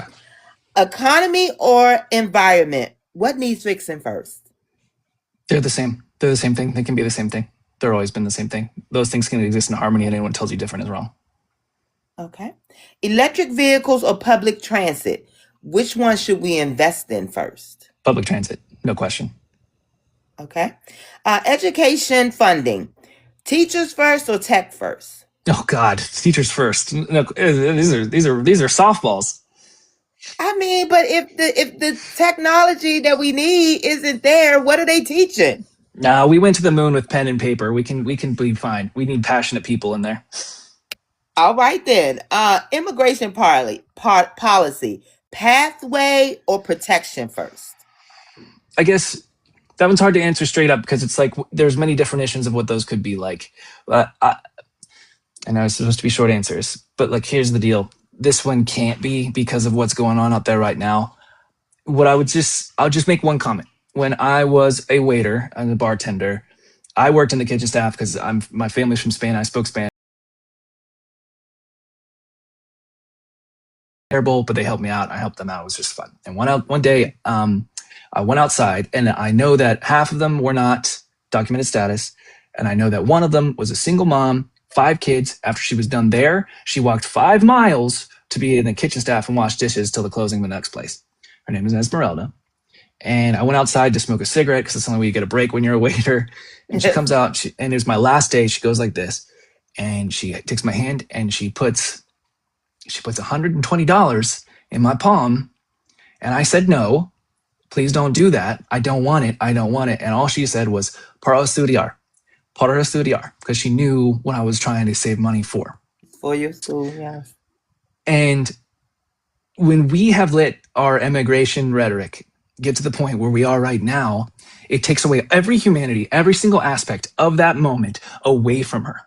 Economy or environment? What needs fixing first? They're the same. They're the same thing. They can be the same thing. They're always been the same thing. Those things can exist in harmony, and anyone tells you different is wrong. Okay. Electric vehicles or public transit? Which one should we invest in first? Public transit, no question. Okay. Education funding, teachers first or tech first? Oh God, teachers first. No, these are softballs. I mean, but if the technology that we need isn't there, what are they teaching? No, we went to the moon with pen and paper. We can be fine. We need passionate people in there. All right then. Immigration policy, pathway or protection first? I guess that one's hard to answer straight up because it's like there's many definitions of what those could be like. I know it's supposed to be short answers, but like here's the deal. This one can't be because of what's going on out there right now. I'll just make one comment. When I was a waiter and a bartender, I worked in the kitchen staff because my family's from Spain. I spoke Spanish. Terrible, but they helped me out. I helped them out. It was just fun. And one day, I went outside, and I know that half of them were not documented status, and I know that one of them was a single mom, 5 kids. After she was done there, she walked 5 miles to be in the kitchen staff and wash dishes till the closing of the next place. Her name is Esmeralda. And I went outside to smoke a cigarette because that's the only way you get a break when you're a waiter. And she comes out, and it was my last day. She goes like this, and she takes my hand and she puts $120 in my palm. And I said, no, please don't do that. I don't want it. I don't want it. And all she said was, para estudiar, because she knew what I was trying to save money for. For your school, yes. And when we have let our immigration rhetoric get to the point where we are right now, it takes away every humanity, every single aspect of that moment away from her.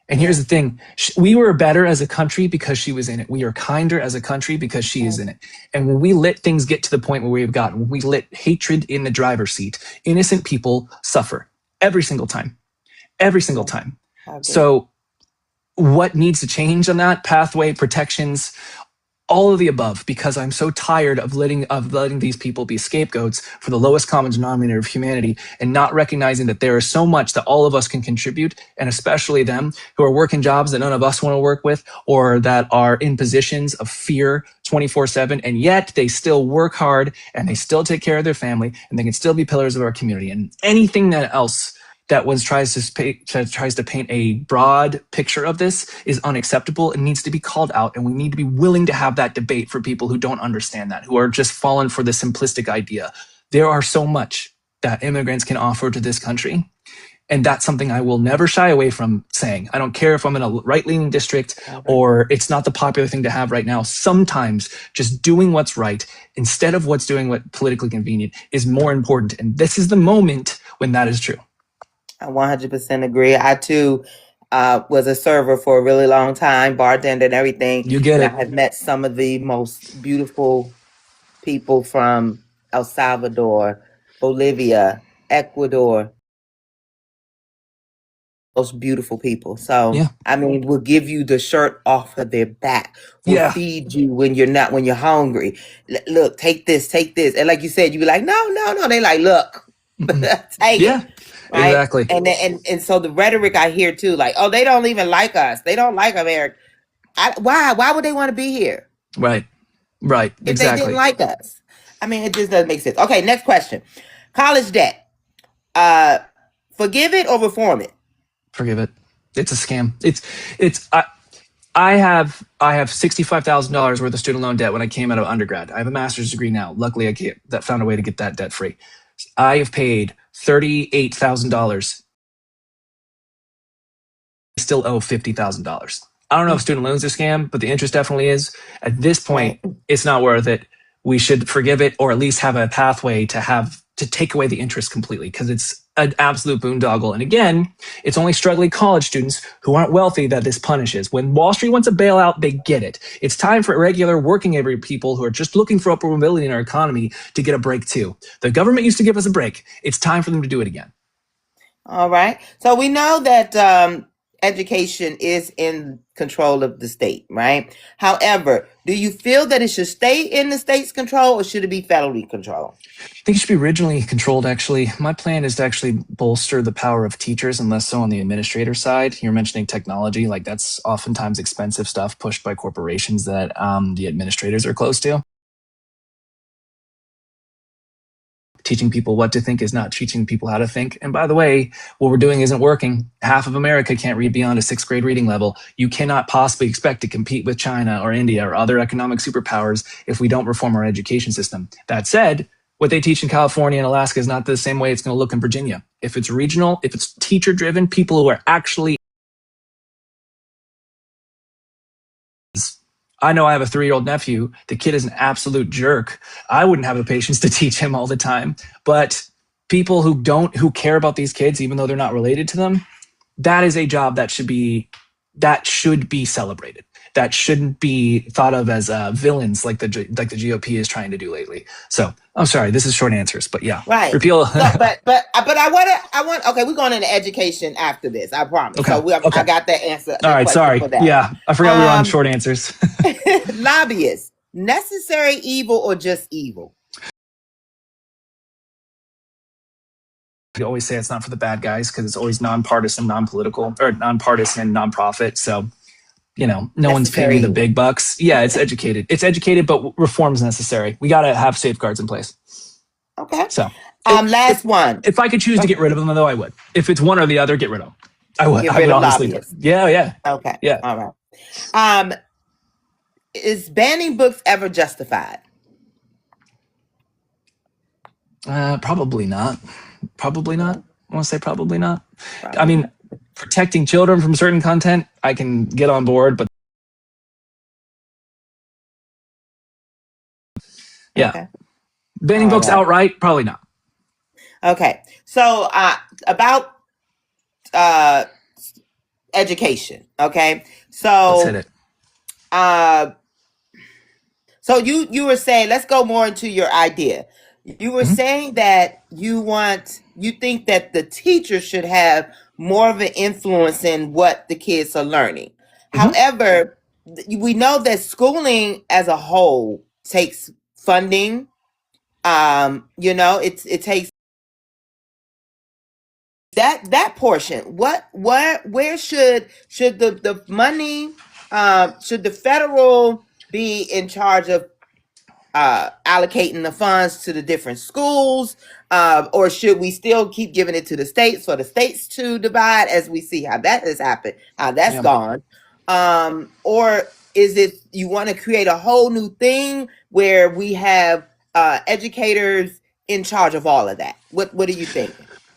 And here's the thing. We were better as a country because she was in it. We are kinder as a country because she is in it. And when we let things get to the point where we've gotten, when we let hatred in the driver's seat, innocent people suffer every single time. Every single time. So what needs to change on that? Pathway, protections, all of the above, because I'm so tired of letting these people be scapegoats for the lowest common denominator of humanity and not recognizing that there is so much that all of us can contribute, and especially them who are working jobs that none of us want to work with or that are in positions of fear 24/7, and yet they still work hard and they still take care of their family and they can still be pillars of our community. And anything that else that tries to paint a broad picture of this is unacceptable and needs to be called out. And we need to be willing to have that debate for people who don't understand that, who are just fallen for the simplistic idea. There are so much that immigrants can offer to this country. And that's something I will never shy away from saying. I don't care if I'm in a right-leaning district or it's not the popular thing to have right now. Sometimes just doing what's right instead of what's politically convenient is more important. And this is the moment when that is true. I 100% agree. I too was a server for a really long time, bartender and everything. You get it. I have met some of the most beautiful people from El Salvador, Bolivia, Ecuador. Most beautiful people. So, yeah. I mean, we'll give you the shirt off of their back. We'll feed you when you're hungry. Look, take this. And like you said, you be like, no. They like, look, take it. Right? Exactly. And so the rhetoric I hear too, like, oh, they don't even like us. They don't like America. Why would they want to be here? Right. If Exactly. they didn't like us. I mean, it just doesn't make sense. Okay, next question. College debt. Forgive it or reform it? Forgive it. It's a scam. I have $65,000 worth of student loan debt when I came out of undergrad. I have a master's degree now. Luckily, I found a way to get that debt free. I have paid $38,000. I still owe $50,000. I don't know if student loans are a scam, but the interest definitely is. At this point, it's not worth it. We should forgive it, or at least have a pathway to take away the interest completely, because it's an absolute boondoggle. And again, it's only struggling college students who aren't wealthy that this punishes. When Wall Street wants a bailout, they get it. It's time for regular working area people who are just looking for upward mobility in our economy to get a break too. The government used to give us a break. It's time for them to do it again. All right. So we know that education is in control of the state, right? However, do you feel that it should stay in the state's control, or should it be federally controlled? I think it should be originally controlled, actually. My plan is to actually bolster the power of teachers and less so on the administrator side. You're mentioning technology, like that's oftentimes expensive stuff pushed by corporations that the administrators are close to. Teaching people what to think is not teaching people how to think. And by the way, what we're doing isn't working. Half of America can't read beyond a 6th grade reading level. You cannot possibly expect to compete with China or India or other economic superpowers if we don't reform our education system. That said, what they teach in California and Alaska is not the same way it's going to look in Virginia. If it's regional, if it's teacher driven, people who are actually I know I have a 3-year-old nephew. The kid is an absolute jerk. I wouldn't have the patience to teach him all the time. But people who care about these kids, even though they're not related to them, that is a job that should be celebrated. That shouldn't be thought of as villains like the GOP is trying to do lately. So I'm sorry, this is short answers, but yeah, right. repeal. So, but I want. Okay, we're going into education after this. I promise. Okay. So I got that answer. All right, sorry. For that. Yeah, I forgot we were on short answers. Lobbyists, necessary evil or just evil? You always say it's not for the bad guys because it's always nonpartisan, non-political, or nonpartisan, nonprofit. So, no one's paying you the big bucks. Yeah, it's educated. It's educated, but reform's necessary. We got to have safeguards in place. Okay. So, last one. If I could choose to get rid of them, though, I would. If it's one or the other, get rid of them. I would. Get rid of honestly. Lobbyists. Yeah. Okay. Yeah. All right. Is banning books ever justified? Probably not. Probably not. I want to say probably not. I mean, protecting children from certain content, I can get on board, but yeah. Okay. Banning books outright, probably not. Okay. So about education. Okay. So let's hit it. So you were saying, let's go more into your idea. You were saying that you think that the teacher should have more of an influence in what the kids are learning. However, we know that schooling as a whole takes funding. It takes that portion. Where should the money, should the federal be in charge of allocating the funds to the different schools, or should we still keep giving it to the states for the states to divide, as we see how that has happened, how that's gone? Or is it you want to create a whole new thing where we have educators in charge of all of that? What do you think?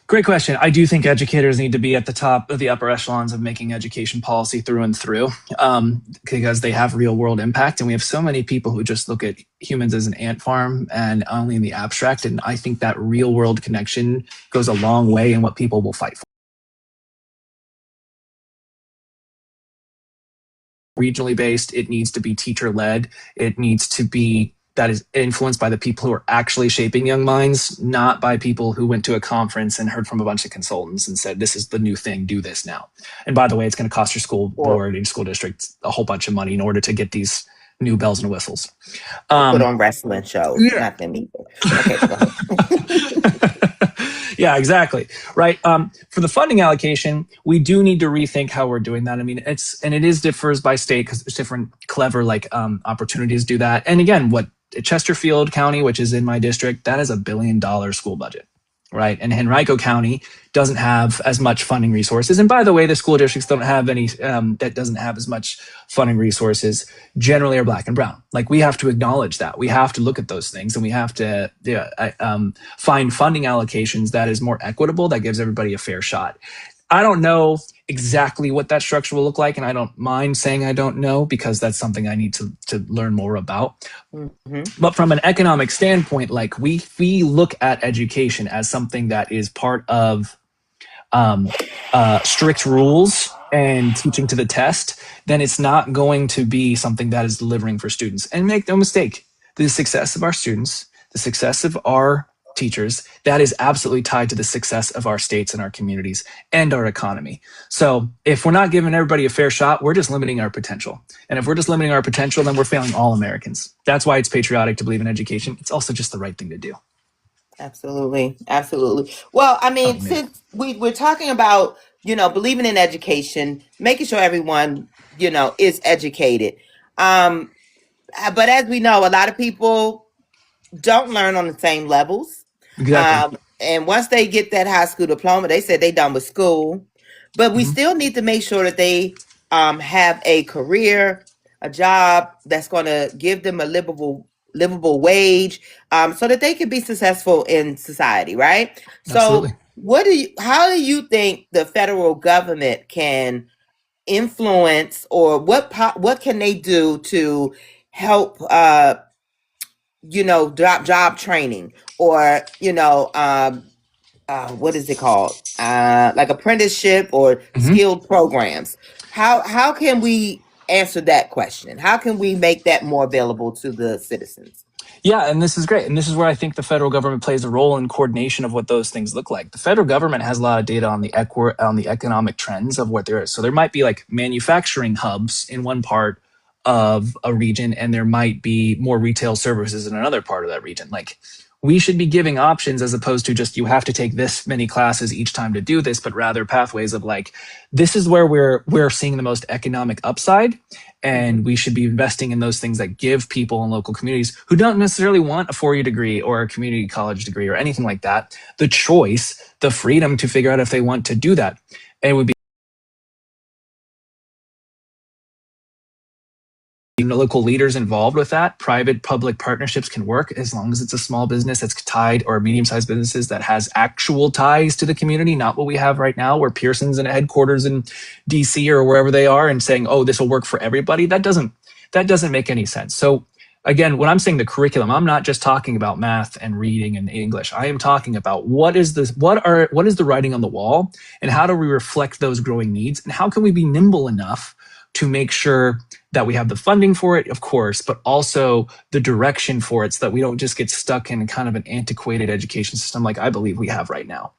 Great question. I do think educators need to be at the top of the upper echelons of making education policy through and through, because they have real world impact. And we have so many people who just look at humans as an ant farm and only in the abstract. And I think that real world connection goes a long way in what people will fight for. Regionally based, it needs to be teacher led. It needs to be that is influenced by the people who are actually shaping young minds, not by people who went to a conference and heard from a bunch of consultants and said, this is the new thing, do this now. And by the way, it's going to cost your school board and school district a whole bunch of money in order to get these new bells and whistles. Put on wrestling shows, not them either. Okay, go ahead. Yeah, exactly. Right. For the funding allocation, we do need to rethink how we're doing that. I mean, it differs by state because there's different clever opportunities to do that. And again, what Chesterfield County, which is in my district, that is $1 billion school budget. Right. And Henrico County doesn't have as much funding resources. And by the way, the school districts don't have any that doesn't have as much funding resources generally are Black and brown. Like, we have to acknowledge that. We have to look at those things, and we have to find funding allocations that is more equitable, that gives everybody a fair shot. I don't know exactly what that structure will look like, and I don't mind saying I don't know, because that's something I need to learn more about. But from an economic standpoint, like we look at education as something that is part of strict rules and teaching to the test, then it's not going to be something that is delivering for students. And make no mistake, the success of our students, the success of our teachers, that is absolutely tied to the success of our states and our communities and our economy. So if we're not giving everybody a fair shot, we're just limiting our potential. And if we're just limiting our potential, then we're failing all Americans. That's why it's patriotic to believe in education. It's also just the right thing to do. Absolutely. Absolutely. Well, I mean, since we're talking about, believing in education, making sure everyone, is educated. But as we know, a lot of people don't learn on the same levels. Exactly. And once they get that high school diploma, they said they're done with school. But we still need to make sure that they have a career, a job that's going to give them a livable wage, so that they can be successful in society, right? Absolutely. So how do you think the federal government can influence, or what can they do to help job training, or what is it called, like apprenticeship or skilled programs? How can we answer that question? How can we make that more available to the citizens? Yeah, and this is great. And this is where I think the federal government plays a role in coordination of what those things look like. The federal government has a lot of data on the economic trends of what there is. So there might be like manufacturing hubs in one part of a region, and there might be more retail services in another part of that region. Like, we should be giving options as opposed to just you have to take this many classes each time to do this, but rather pathways of like, this is where we're seeing the most economic upside, and we should be investing in those things that give people in local communities who don't necessarily want a 4-year degree or a community college degree or anything like that, the choice, the freedom to figure out if they want to do that. And it would be local leaders involved with that. Private public partnerships can work as long as it's a small business that's tied, or medium-sized businesses that has actual ties to the community, not what we have right now where Pearson's in a headquarters in DC or wherever they are and saying, oh, this will work for everybody. That doesn't make any sense. So again, when I'm saying the curriculum, I'm not just talking about math and reading and English. I am talking about what is the writing on the wall, and how do we reflect those growing needs, and how can we be nimble enough to make sure that we have the funding for it, of course, but also the direction for it, so that we don't just get stuck in kind of an antiquated education system like I believe we have right now.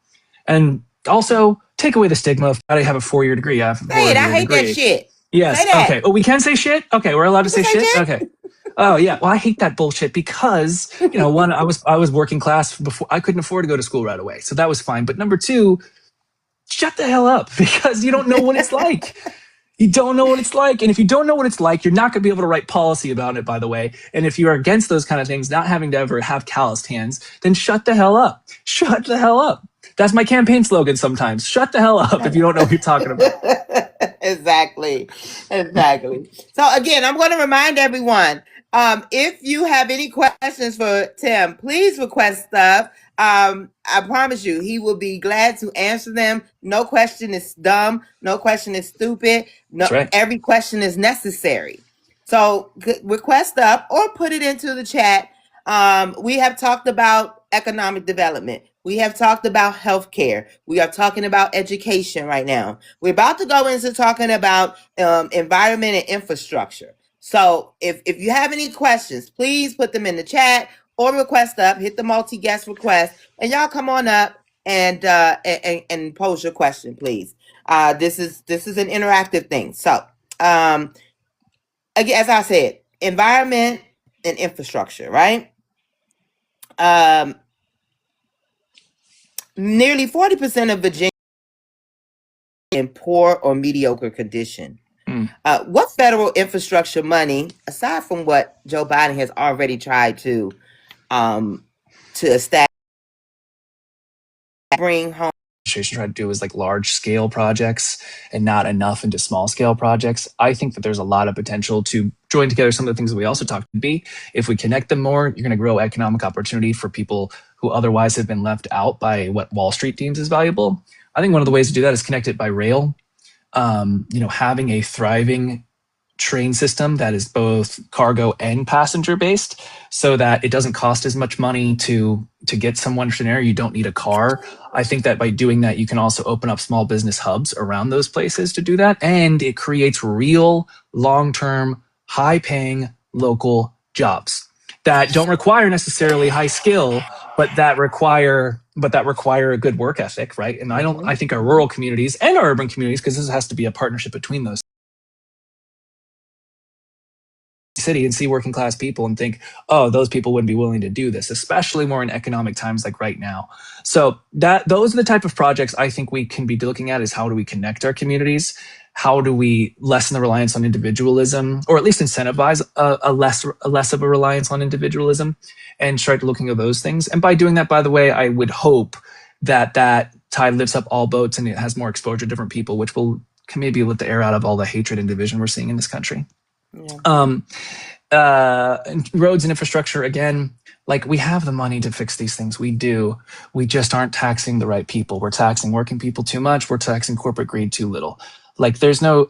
And also take away the stigma of how to have a 4-year degree. I hate that shit. Yes. Okay. Oh, we can say shit? Okay, we're allowed to say shit? Okay. Oh yeah. Well, I hate that bullshit because, one, I was working class before. I couldn't afford to go to school right away. So that was fine. But number two, shut the hell up, because you don't know what it's like. You don't know what it's like. And if you don't know what it's like, you're not going to be able to write policy about it, by the way. And if you are against those kind of things, not having to ever have calloused hands, then shut the hell up. Shut the hell up. That's my campaign slogan sometimes. Shut the hell up if you don't know what you're talking about. Exactly. So again, I'm going to remind everyone, if you have any questions for Tim, please request stuff. I promise you, he will be glad to answer them. No question is dumb. No question is stupid. No, right. Every question is necessary. So request up or put it into the chat. We have talked about economic development. We have talked about healthcare. We are talking about education right now. We're about to go into talking about environment and infrastructure. So if you have any questions, please put them in the chat or request up. Hit the multi-guest request, and y'all come on up and pose your question, please. This is an interactive thing. So again, as I said, environment and infrastructure, right? Nearly 40% of Virginia in poor or mediocre condition. What federal infrastructure money, aside from what Joe Biden has already tried to establish, bring home? Try to do is like large scale projects and not enough into small scale projects. I think that there's a lot of potential to join together some of the things that we also talked about. If we connect them more, you're going to grow economic opportunity for people who otherwise have been left out by what Wall Street deems as valuable. I think one of the ways to do that is connect it by rail. Having a thriving train system that is both cargo and passenger based, so that it doesn't cost as much money to get someone to an area. You don't need a car. I think that by doing that, you can also open up small business hubs around those places to do that. And it creates real, long-term, high-paying local jobs that don't require necessarily high skill, but that require a good work ethic, right? And I think our rural communities and our urban communities, because this has to be a partnership between those, city and see working class people and think, oh, those people wouldn't be willing to do this, especially more in economic times like right now. So those are the type of projects I think we can be looking at, is how do we connect our communities? How do we lessen the reliance on individualism, or at least incentivize a less of a reliance on individualism, and start looking at those things? And by doing that, by the way, I would hope that tide lifts up all boats and it has more exposure to different people, which can maybe let the air out of all the hatred and division we're seeing in this country. Yeah. Roads and infrastructure, again, like, we have the money to fix these things. We do. We just aren't taxing the right people. We're taxing working people too much. We're taxing corporate greed too little. Like there's no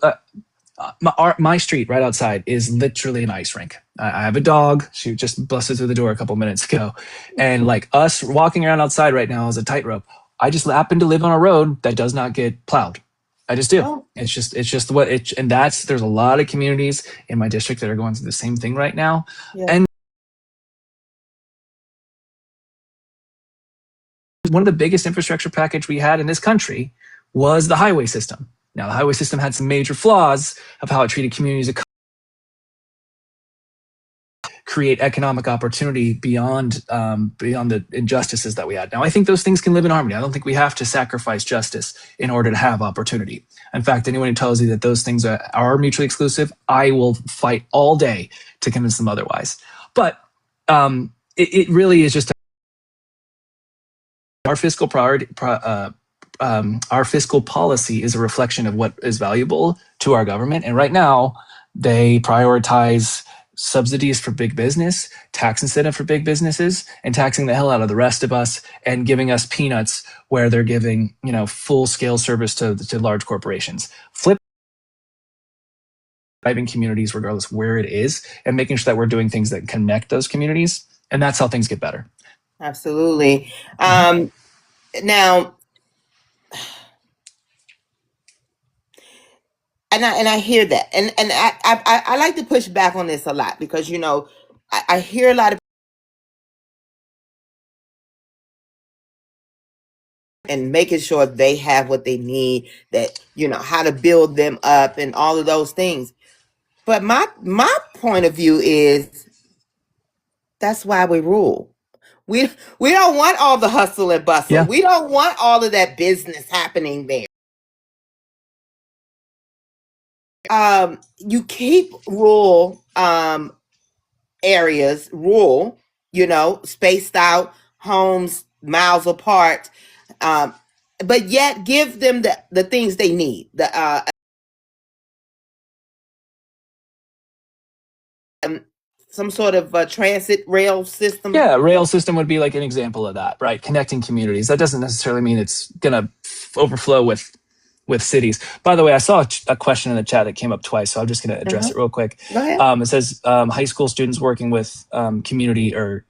my street right outside is literally an ice rink. I have a dog. She just busted through the door a couple minutes ago. And like us walking around outside right now is a tightrope. I just happen to live on a road that does not get plowed. I just do. Oh, It's just what it, and there's a lot of communities in my district that are going through the same thing right now. yeah. And one of the biggest infrastructure package we had in this country was the highway system. Now, the highway system had some major flaws of how it treated communities, create economic opportunity beyond the injustices that we had. Now, I think those things can live in harmony. I don't think we have to sacrifice justice in order to have opportunity. In fact, anyone who tells you that those things are mutually exclusive, I will fight all day to convince them otherwise. But it really is just our fiscal priority. Our fiscal policy is a reflection of what is valuable to our government. And right now, they prioritize subsidies for big business, tax incentive for big businesses, and taxing the hell out of the rest of us and giving us peanuts where they're giving, full scale service to large corporations. Flip driving communities, regardless where it is, and making sure that we're doing things that connect those communities. And that's how things get better. Absolutely. Now, and I hear that, and I like to push back on this a lot because I hear a lot of and making sure they have what they need, that how to build them up and all of those things. But my point of view is that's why we rule. We don't want all the hustle and bustle. Yeah. We don't want all of that business happening there. You keep rural areas rural, spaced out, homes miles apart, but yet give them the things they need. Some sort of transit rail system. Yeah, rail system would be like an example of that, right? Connecting communities. That doesn't necessarily mean it's gonna overflow with cities. By the way, I saw a question in the chat that came up twice, so I'm just going to address it real quick. Go ahead. It says high school students working with community or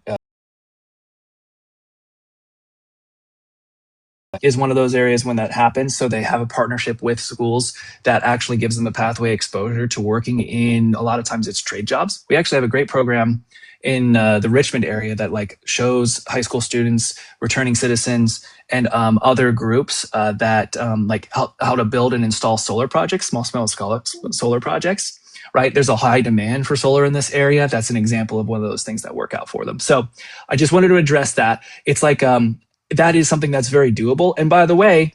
is one of those areas when that happens. So they have a partnership with schools that actually gives them a pathway exposure to working in, a lot of times it's trade jobs. We actually have a great program in the Richmond area that shows high school students, returning citizens, and other groups that how to build and install solar projects, small solar projects. Right, there's a high demand for solar in this area. That's an example of one of those things that work out for them. So I just wanted to address that. It's that is something that's very doable. And by the way,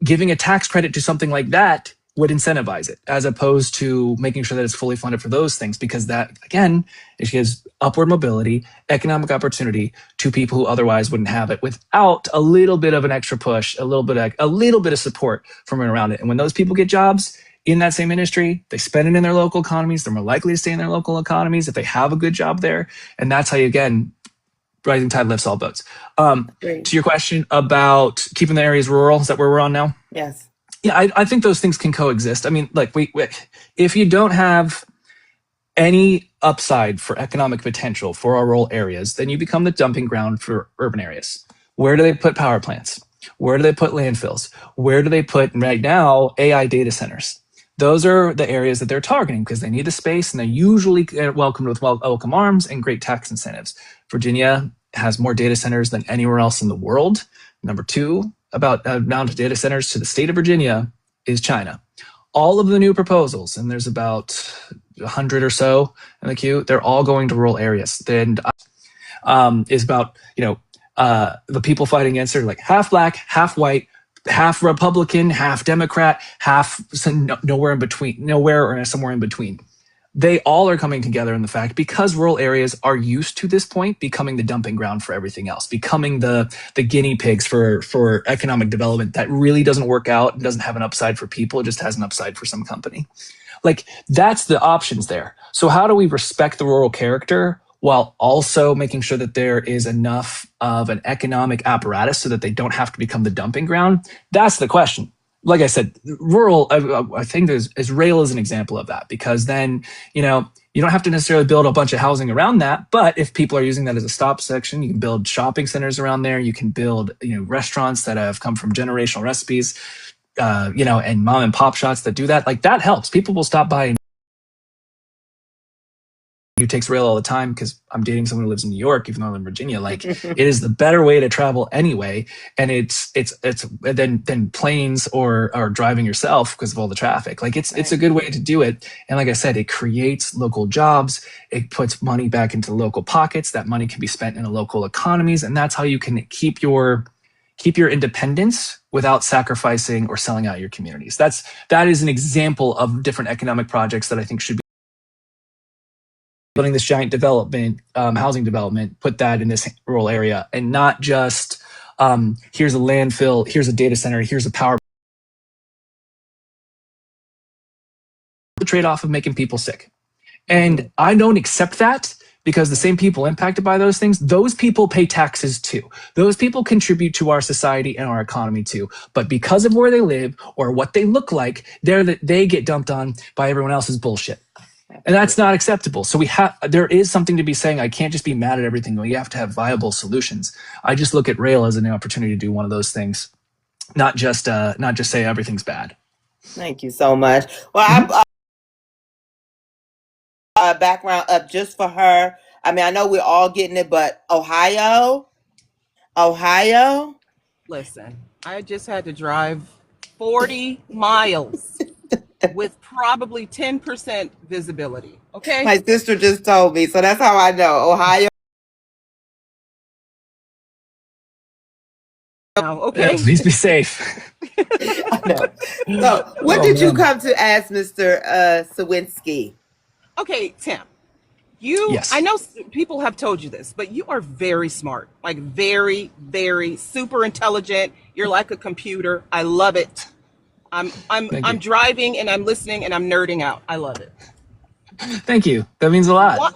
giving a tax credit to something like that would incentivize it, as opposed to making sure that it's fully funded for those things, because that, again, it gives upward mobility, economic opportunity to people who otherwise wouldn't have it without a little bit of an extra push, a little bit of support from around it. And when those people get jobs in that same industry, they spend it in their local economies. They're more likely to stay in their local economies if they have a good job there. And that's how you, again, rising tide lifts all boats. To your question about keeping the areas rural, is that where we're on now? Yes. Yeah, I think those things can coexist. I mean, if you don't have any upside for economic potential for our rural areas, then you become the dumping ground for urban areas. Where do they put power plants? Where do they put landfills? Where do they put, right now, AI data centers? Those are the areas that they're targeting because they need the space, and they're usually welcomed with welcome arms and great tax incentives. Virginia has more data centers than anywhere else in the world. Number two, about amount of data centers to the state of Virginia is China. All of the new proposals, and there's about 100 or so in the queue, they're all going to rural areas. And is about, the people fighting against it are half black, half white, half Republican, half Democrat, half nowhere in between, nowhere or somewhere in between. They all are coming together in the fact because rural areas are used to this point becoming the dumping ground for everything else, becoming the guinea pigs for economic development that really doesn't work out and doesn't have an upside for people. It just has an upside for some company. That's the options there. So how do we respect the rural character while also making sure that there is enough of an economic apparatus so that they don't have to become the dumping ground? That's the question. like I said, rural, I think is rail is an example of that, because then, you don't have to necessarily build a bunch of housing around that. But if people are using that as a stop section, you can build shopping centers around there. You can build, restaurants that have come from generational recipes, and mom and pop shops that do that. Like, that helps. People will stop by and who takes rail all the time, because I'm dating someone who lives in New York, even though I live in Virginia. Like, it is the better way to travel anyway, and it's than planes or driving yourself because of all the traffic. Like, it's a good way to do it, and like I said, it creates local jobs. It puts money back into local pockets. That money can be spent in the local economies, and that's how you can keep your independence without sacrificing or selling out your communities. That is an example of different economic projects that I think should be building this giant development, housing development, put that in this rural area, and not just here's a landfill, here's a data center, here's a power. The trade-off of making people sick. And I don't accept that, because the same people impacted by those things, those people pay taxes too. Those people contribute to our society and our economy too. But because of where they live or what they look like, they get dumped on by everyone else's bullshit. And that's not acceptable. So there is something to be saying. I can't just be mad at everything. We have to have viable solutions. I just look at rail as an opportunity to do one of those things, not just say everything's bad. Thank you so much. Well, I background up just for her. I mean, I know we're all getting it, but Ohio. Listen, I just had to drive 40 miles with probably 10% visibility. Okay. My sister just told me, so that's how I know. Ohio. Okay. Yeah, please be safe. I know. So, what did you come to ask Mr. Cywinski? Okay, Tim. Yes. I know people have told you this, but you are very smart, like very, very super intelligent. You're like a computer. I love it. I'm driving and I'm listening and I'm nerding out. I love it. Thank you. That means a lot.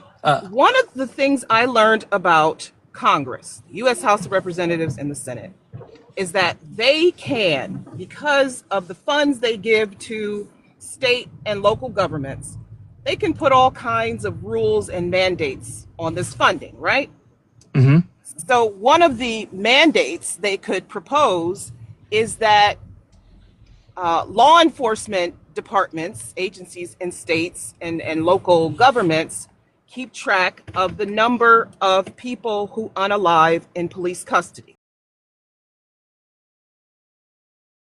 One of the things I learned about Congress, the U.S. House of Representatives and the Senate, is that they can, because of the funds they give to state and local governments, they can put all kinds of rules and mandates on this funding, right? Mm-hmm. So one of the mandates they could propose is that law enforcement departments, agencies in states and local governments keep track of the number of people who unalive in police custody.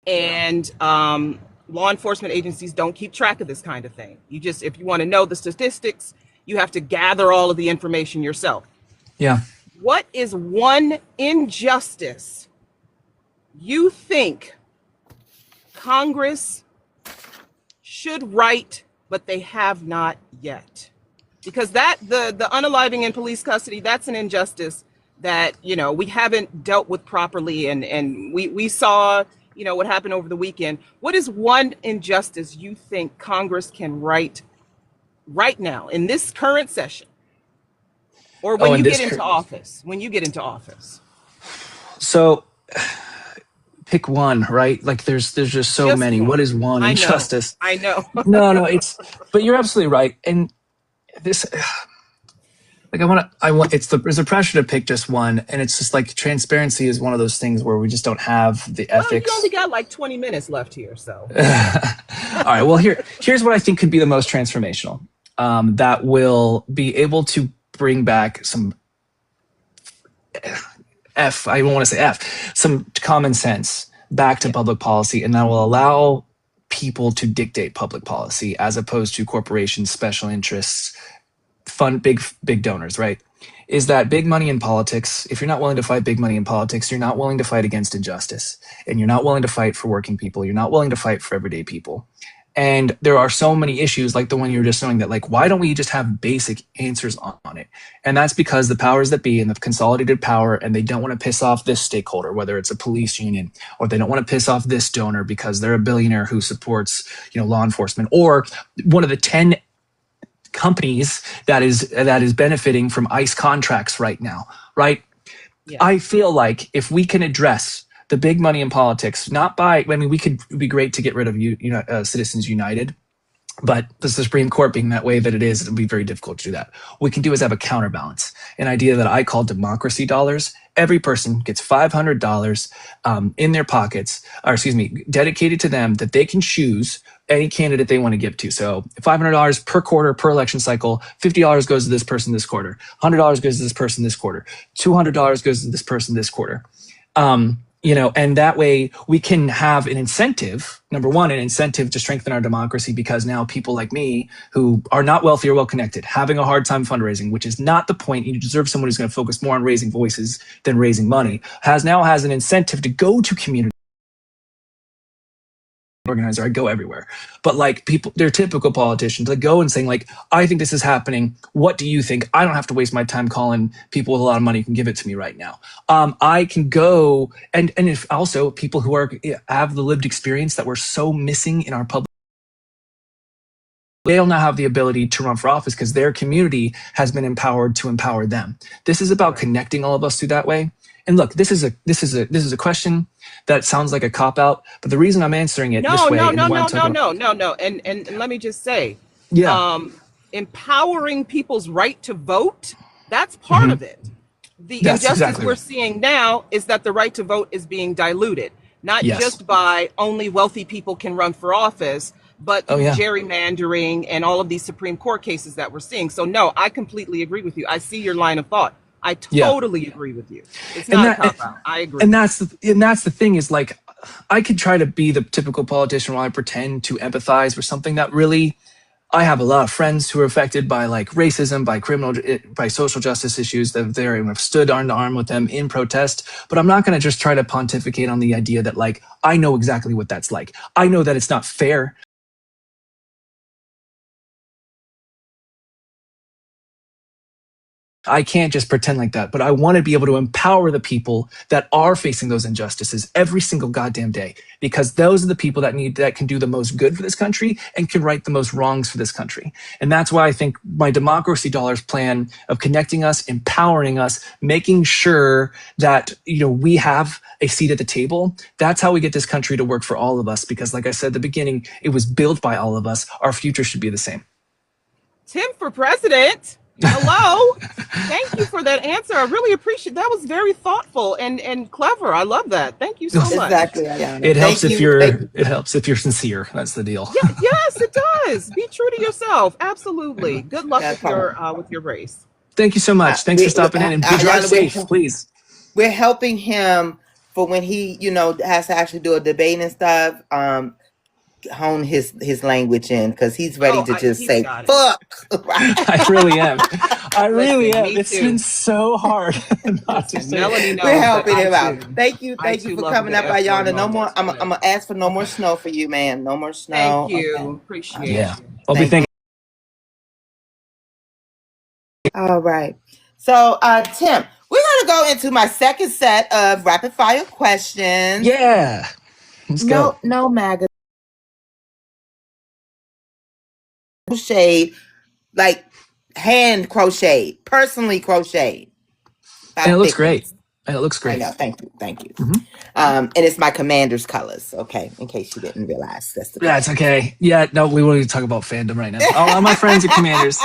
And law enforcement agencies don't keep track of this kind of thing. If you want to know the statistics, you have to gather all of the information yourself. Yeah. What is one injustice you think Congress should right, but they have not yet? Because the unaliving in police custody, that's an injustice that, we haven't dealt with properly. And we saw, what happened over the weekend. What is one injustice you think Congress can right now in this current session? Or when you get into office, So pick one, right? Like there's just so many. What is one injustice? I know. No, but you're absolutely right. And this, like there's a pressure to pick just one. And it's just like transparency is one of those things where we just don't have the ethics. Well, you only got like 20 minutes left here, so. All right, well, here's what I think could be the most transformational, that will be able to bring back some some common sense back to public policy, and that will allow people to dictate public policy as opposed to corporations, special interests, big donors, right? Is that big money in politics? If you're not willing to fight big money in politics, you're not willing to fight against injustice, and you're not willing to fight for working people. You're not willing to fight for everyday people. And there are so many issues like the one you were just showing that, like, why don't we just have basic answers on it? And that's because the powers that be and the consolidated power, and they don't want to piss off this stakeholder, whether it's a police union, or they don't want to piss off this donor because they're a billionaire who supports, law enforcement, or one of the 10 companies that is benefiting from ICE contracts right now, right? Yeah. I feel like if we can address the big money in politics, not by, I mean, it would be great to get rid of Citizens United, but the Supreme Court being that way that it is, it'll be very difficult to do that. What we can do is have a counterbalance, an idea that I call democracy dollars. Every person gets $500 in their pockets, or excuse me, dedicated to them, that they can choose any candidate they want to give to. So $500 per quarter, per election cycle, $50 goes to this person this quarter, $100 goes to this person this quarter, $200 goes to this person this quarter. And that way we can have an incentive, number one, an incentive to strengthen our democracy, because now people like me who are not wealthy or well-connected, having a hard time fundraising, which is not the point. You deserve someone who's going to focus more on raising voices than raising money, has an incentive to go to community organizer. I go everywhere, but like people, they're typical politicians that go and saying like, I think this is happening. What do you think? I don't have to waste my time calling people with a lot of money who can give it to me right now. I can go and if also people who have the lived experience that we're so missing in our public, they'll now have the ability to run for office because their community has been empowered to empower them. This is about connecting all of us through that way. And look, this is a question that sounds like a cop-out, but the reason I'm answering it this way. No. And let me just say, empowering people's right to vote, that's part of it. The injustice we're seeing now is that the right to vote is being diluted, not just by only wealthy people can run for office, but gerrymandering and all of these Supreme Court cases that we're seeing. So no, I completely agree with you. I see your line of thought. I totally agree with you. It's not a cop-out. I agree. And that's the thing is, like, I could try to be the typical politician while I pretend to empathize with something that really, I have a lot of friends who are affected by like racism, by social justice issues that have stood arm to arm with them in protest. But I'm not going to just try to pontificate on the idea that like, I know exactly what that's like. I know that it's not fair. I can't just pretend like that, but I want to be able to empower the people that are facing those injustices every single goddamn day, because those are the people that can do the most good for this country and can right the most wrongs for this country. And that's why I think my democracy dollars plan of connecting us, empowering us, making sure that, we have a seat at the table. That's how we get this country to work for all of us. Because like I said at the beginning, it was built by all of us. Our future should be the same. Tim for president. Hello. Thank you for that answer. I really appreciate that. Was very thoughtful and clever. I love that. Thank you so much. Exactly. Ayana. It helps if you're sincere. That's the deal. Yeah, yes, it does. Be true to yourself. Absolutely. Good luck with your race. Thank you so much. Thanks for stopping in, and drive safe, please. We're helping him for when he, has to actually do a debate and stuff. Hone his language in, because he's ready to just say fuck. I really am. It's been so hard not to say. Melanie knows. We're helping him out. Thank you for coming up, Ayana. No more. I'm gonna ask for no more snow for you, man. No more snow. Thank you. Okay. Appreciate it. Yeah, I'll be thinking. All right. So, Tim, we're gonna go into my second set of rapid fire questions. Yeah. Let's go. No MAGA. Crocheted, like hand crocheted, personally crocheted. And it looks great. I know, thank you. Mm-hmm. And it's my commander's colors. Okay, in case you didn't realize, that's the. Yeah, it's okay. Yeah, no, we won't even talk about fandom right now. All my friends are commanders.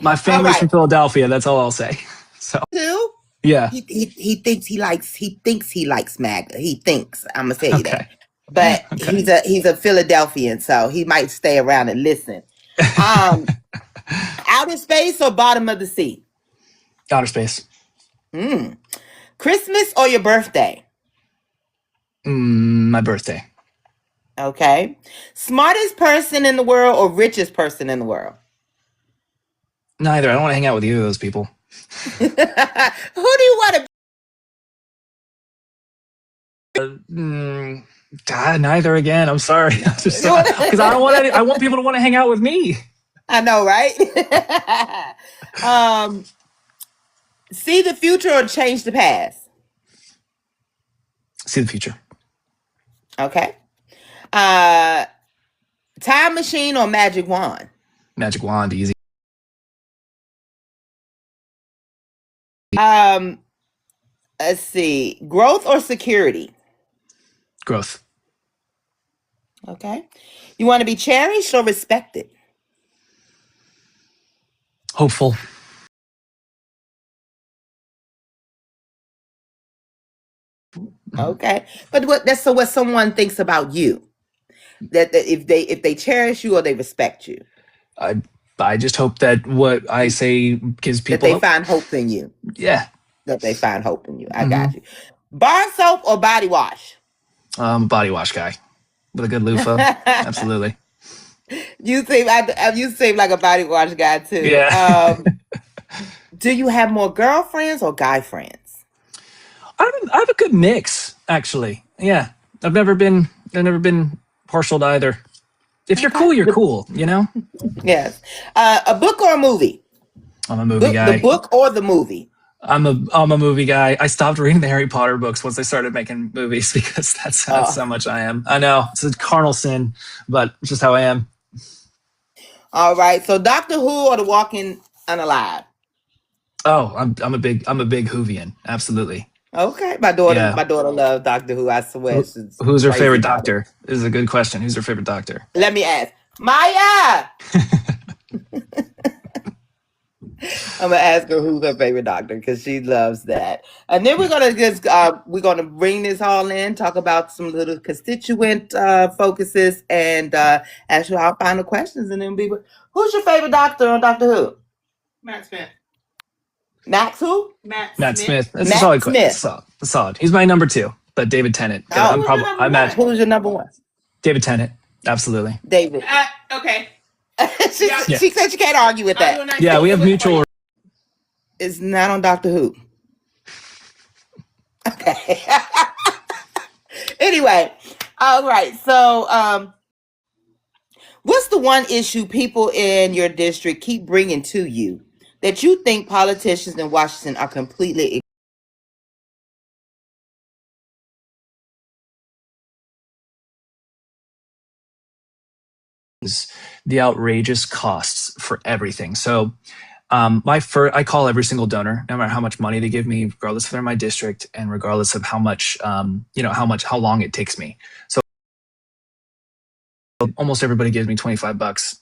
My family's from Philadelphia. That's all I'll say. So. Who? Yeah. He thinks he likes MAGA. He thinks. I'm gonna tell you that. But he's a Philadelphian, so he might stay around and listen. Outer space or bottom of the sea? Outer space. Christmas or your birthday? My birthday. Okay. Smartest person in the world or richest person in the world? Neither. I don't want to hang out with either of those people. Who do you want to? Neither again. I'm sorry. Because I want people to want to hang out with me. I know, right? See the future or change the past? See the future. Okay. Time machine or magic wand? Magic wand, easy. Let's see. Growth or security? Growth. Okay. You want to be cherished or respected? Hopeful. Okay. But what someone thinks about you, that if they cherish you or they respect you, I just hope that what I say gives that people they hope. find hope in you. Yeah. That they find hope in you. I got you. Bar soap or body wash? Body wash guy with a good loofah. Absolutely. You seem like a body wash guy too. Yeah. Do you have more girlfriends or guy friends? I have a good mix, actually. Yeah. I've never been partial to either. If you're cool, you're cool, you know? Yes. A book or a movie? I'm a movie The guy. book or the movie? I'm a movie guy. I stopped reading the Harry Potter books once they started making movies because that's how much I am. I know it's a carnal sin, but it's just how I am. All right. So Doctor Who or The Walking Unalive? Oh, I'm a big Whovian. Absolutely. Okay. My daughter Yeah. loves Doctor Who. I swear. She's Who's her crazy favorite about it. doctor? This is a good question. Who's her favorite doctor? Let me ask. Maya! I'm gonna ask her who's her favorite doctor because she loves that. And then we're gonna bring this all in, talk about some little constituent focuses, and ask you our final questions. And then who's your favorite doctor on Doctor Who? Matt Smith. Max who? Matt Smith. That's Matt a solid Smith. question. Solid. He's my number 2, but David Tennant. Who's your number 1? David Tennant. Absolutely. David. Okay. She said she can't argue with that. Yeah, we have mutual. It's not on Doctor Who. Okay. Anyway, all right. So, what's the one issue people in your district keep bringing to you that you think politicians in Washington are completely the outrageous costs for everything. So I call every single donor, no matter how much money they give me, regardless if they're in my district and regardless of how long it takes me. So almost everybody gives me $25.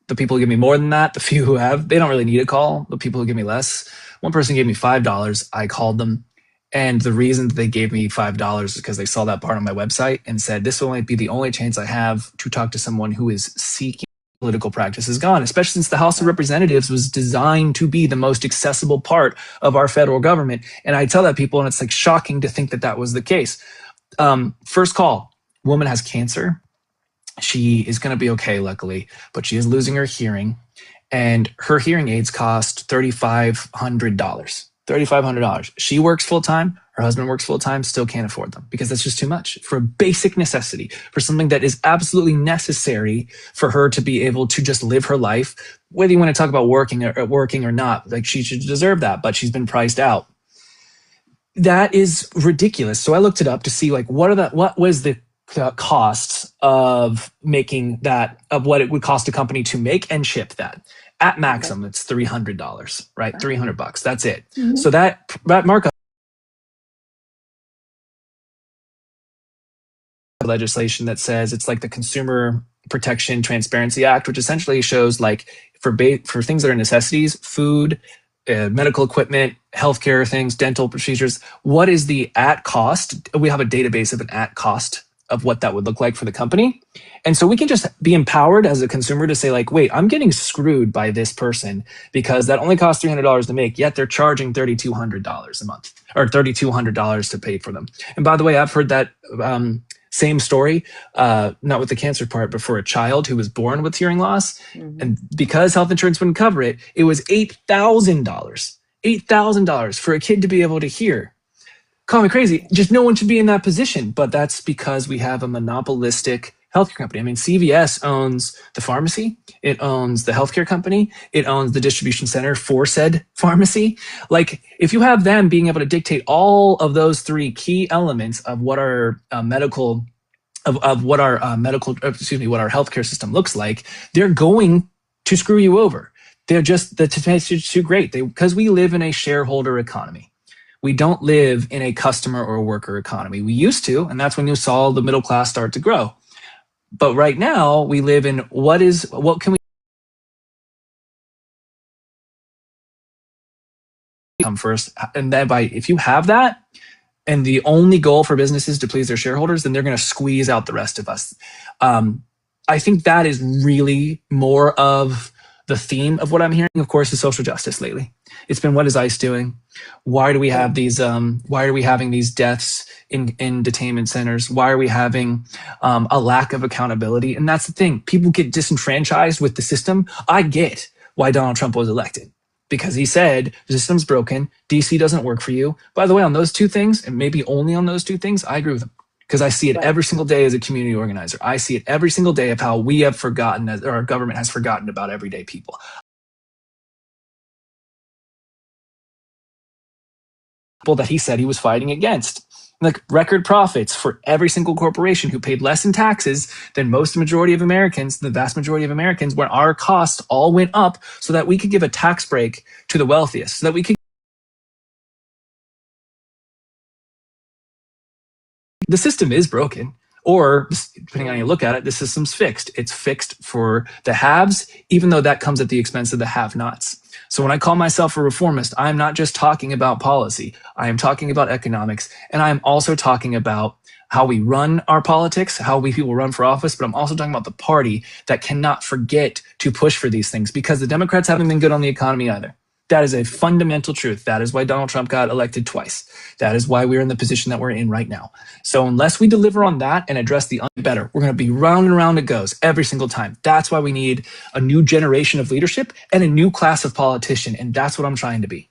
The people who give me more than that, the few who have, they don't really need a call. The people who give me less, one person gave me $5. I called them. And the reason that they gave me $5 is because they saw that part on my website and said, this will be the only chance I have to talk to someone who is seeking political practice is gone, especially since the House of Representatives was designed to be the most accessible part of our federal government. And I tell that people, and it's like shocking to think that that was the case. First call, woman has cancer. She is going to be okay, luckily, but she is losing her hearing, and her hearing aids cost $3,500. $3,500. She works full time. Her husband works full time, still can't afford them because that's just too much for a basic necessity, for something that is absolutely necessary for her to be able to just live her life. Whether you want to talk about working or not, like she should deserve that, but she's been priced out. That is ridiculous. So I looked it up to see like what was the costs of making that, of what it would cost a company to make and ship that. At maximum, it's $300, right? $300. That's it. Mm-hmm. So that markup legislation that says it's like the Consumer Protection Transparency Act, which essentially shows like for things that are necessities, food, medical equipment, healthcare things, dental procedures, what is the at cost? We have a database of an at cost of what that would look like for the company. And so we can just be empowered as a consumer to say like, wait, I'm getting screwed by this person because that only costs $300 to make, yet they're charging $3,200 a month or $3,200 to pay for them. And by the way, I've heard that same story, not with the cancer part, but for a child who was born with hearing loss. Mm-hmm. And because health insurance wouldn't cover it, it was $8,000. $8,000 for a kid to be able to hear. Call me crazy. Just no one should be in that position. But that's because we have a monopolistic healthcare company. I mean, CVS owns the pharmacy. It owns the healthcare company. It owns the distribution center for said pharmacy. Like, if you have them being able to dictate all of those three key elements of what our medical, what our healthcare system looks like, they're going to screw you over. They're just, the too great. Because we live in a shareholder economy. We don't live in a customer or worker economy. We used to, and that's when you saw the middle class start to grow. But right now, we live in what can we come first? And then if you have that, and the only goal for businesses to please their shareholders, then they're going to squeeze out the rest of us. I think that is really more of the theme of what I'm hearing. Of course, is social justice lately. It's been, what is ICE doing? Why do we have these? Why are we having these deaths in detainment centers? Why are we having a lack of accountability? And that's the thing. People get disenfranchised with the system. I get why Donald Trump was elected, because he said the system's broken. DC doesn't work for you. By the way, on those two things, and maybe only on those two things, I agree with him, because I see it every single day as a community organizer. I see it every single day of how we have forgotten, or our government has forgotten about everyday people. People that he said he was fighting against. Like record profits for every single corporation who paid less in taxes than the vast majority of Americans, where our costs all went up so that we could give a tax break to the wealthiest, so that we could. The system is broken, or depending on how you look at it, the system's fixed. It's fixed for the haves, even though that comes at the expense of the have-nots. So when I call myself a reformist, I'm not just talking about policy. I am talking about economics, and I'm also talking about how we run our politics, how we people run for office, but I'm also talking about the party that cannot forget to push for these things, because the Democrats haven't been good on the economy either. That is a fundamental truth. That is why Donald Trump got elected twice. That is why we're in the position that we're in right now. So unless we deliver on that and address the better, we're going to be round and round it goes every single time. That's why we need a new generation of leadership and a new class of politician. And that's what I'm trying to be.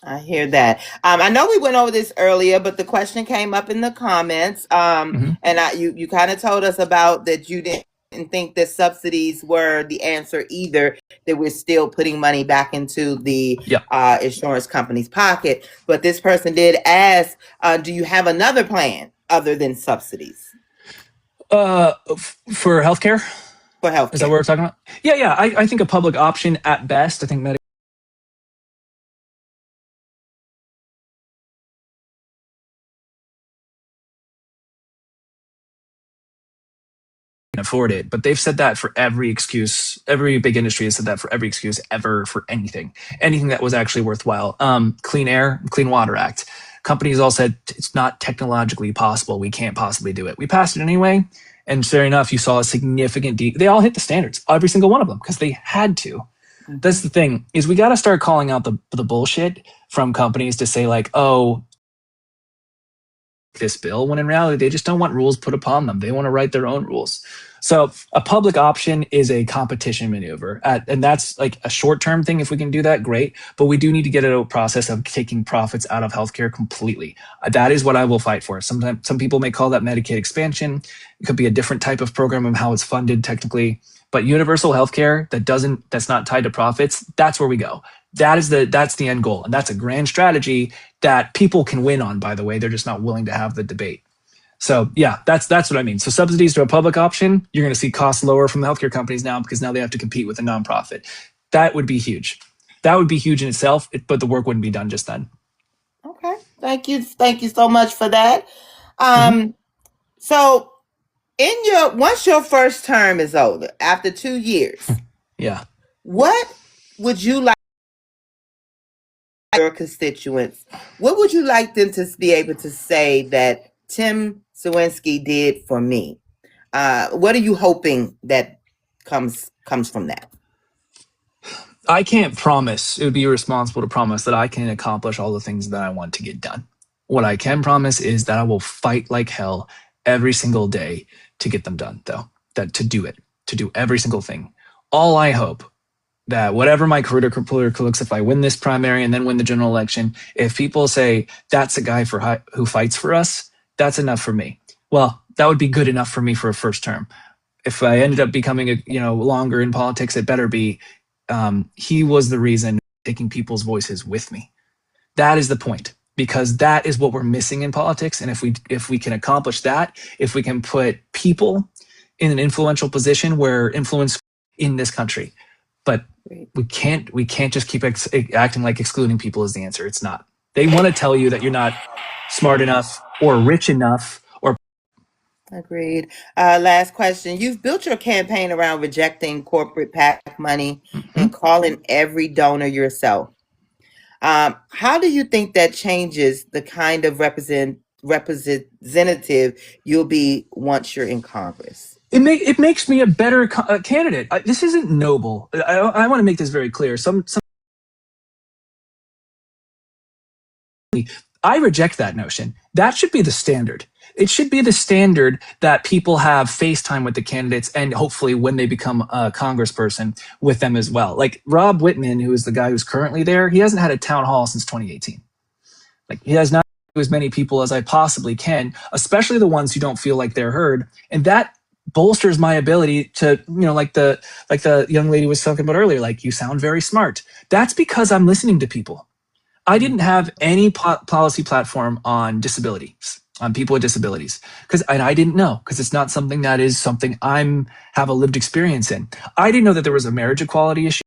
I hear that. I know we went over this earlier, but the question came up in the comments. And you kind of told us about that you didn't think that subsidies were the answer either, that we're still putting money back into the insurance company's pocket. But this person did ask, do you have another plan other than subsidies? For healthcare? For healthcare. Is that what we're talking about? Yeah. I think a public option at best. I think Medicare afford it, but they've said that for every excuse. Every big industry has said that for every excuse ever, for anything that was actually worthwhile. Clean Air, Clean Water Act. Companies all said it's not technologically possible. We can't possibly do it. We passed it anyway, and sure enough, you saw a significant. They all hit the standards, every single one of them, because they had to. That's the thing, is we got to start calling out the bullshit from companies to say like, oh, this bill, when in reality they just don't want rules put upon them. They want to write their own rules. So a public option is a competition maneuver, and that's like a short-term thing. If we can do that, great. But we do need to get a process of taking profits out of healthcare completely. That is what I will fight for. Sometimes some people may call that Medicaid expansion. It could be a different type of program of how it's funded technically. But universal healthcare that's not tied to profits, that's where we go. That's the end goal, and that's a grand strategy that people can win on. By the way, they're just not willing to have the debate. So yeah, that's what I mean. So subsidies to a public option, you're going to see costs lower from the healthcare companies now, because now they have to compete with a nonprofit. That would be huge. That would be huge in itself, but the work wouldn't be done just then. Okay, thank you so much for that. So once your first term is over, after 2 years, yeah, what would you like your constituents? What would you like them to be able to say that Tim Cywinski did for me? What are you hoping that comes from that? I can't promise. It would be irresponsible to promise that I can accomplish all the things that I want to get done. What I can promise is that I will fight like hell every single day to get them done, though. To do every single thing. All I hope that whatever my career looks, if I win this primary and then win the general election, if people say that's a guy who fights for us, that's enough for me. Well, that would be good enough for me for a first term. If I ended up becoming longer in politics, it better be he was the reason taking people's voices with me. That is the point, because that is what we're missing in politics. And if we can accomplish that, if we can put people in an influential position where influence in this country, but we can't just keep acting like excluding people is the answer. It's not. They want to tell you that you're not smart enough or rich enough or. Agreed. Last question. You've built your campaign around rejecting corporate PAC money and calling every donor yourself. How do you think that changes the kind of representative you'll be once you're in Congress? It makes me a better candidate. This isn't noble. I want to make this very clear. I reject that notion. That should be the standard. It should be the standard that people have FaceTime with the candidates and hopefully when they become a congressperson with them as well. Like Rob Whitman, who is the guy who's currently there, he hasn't had a town hall since 2018. Like he has not as many people as I possibly can, especially the ones who don't feel like they're heard. And that bolsters my ability to, like the young lady was talking about earlier, like you sound very smart. That's because I'm listening to people. I didn't have any policy platform on disabilities, on people with disabilities, and I didn't know, because it's not something that is something have a lived experience in. I didn't know that there was a marriage equality issue.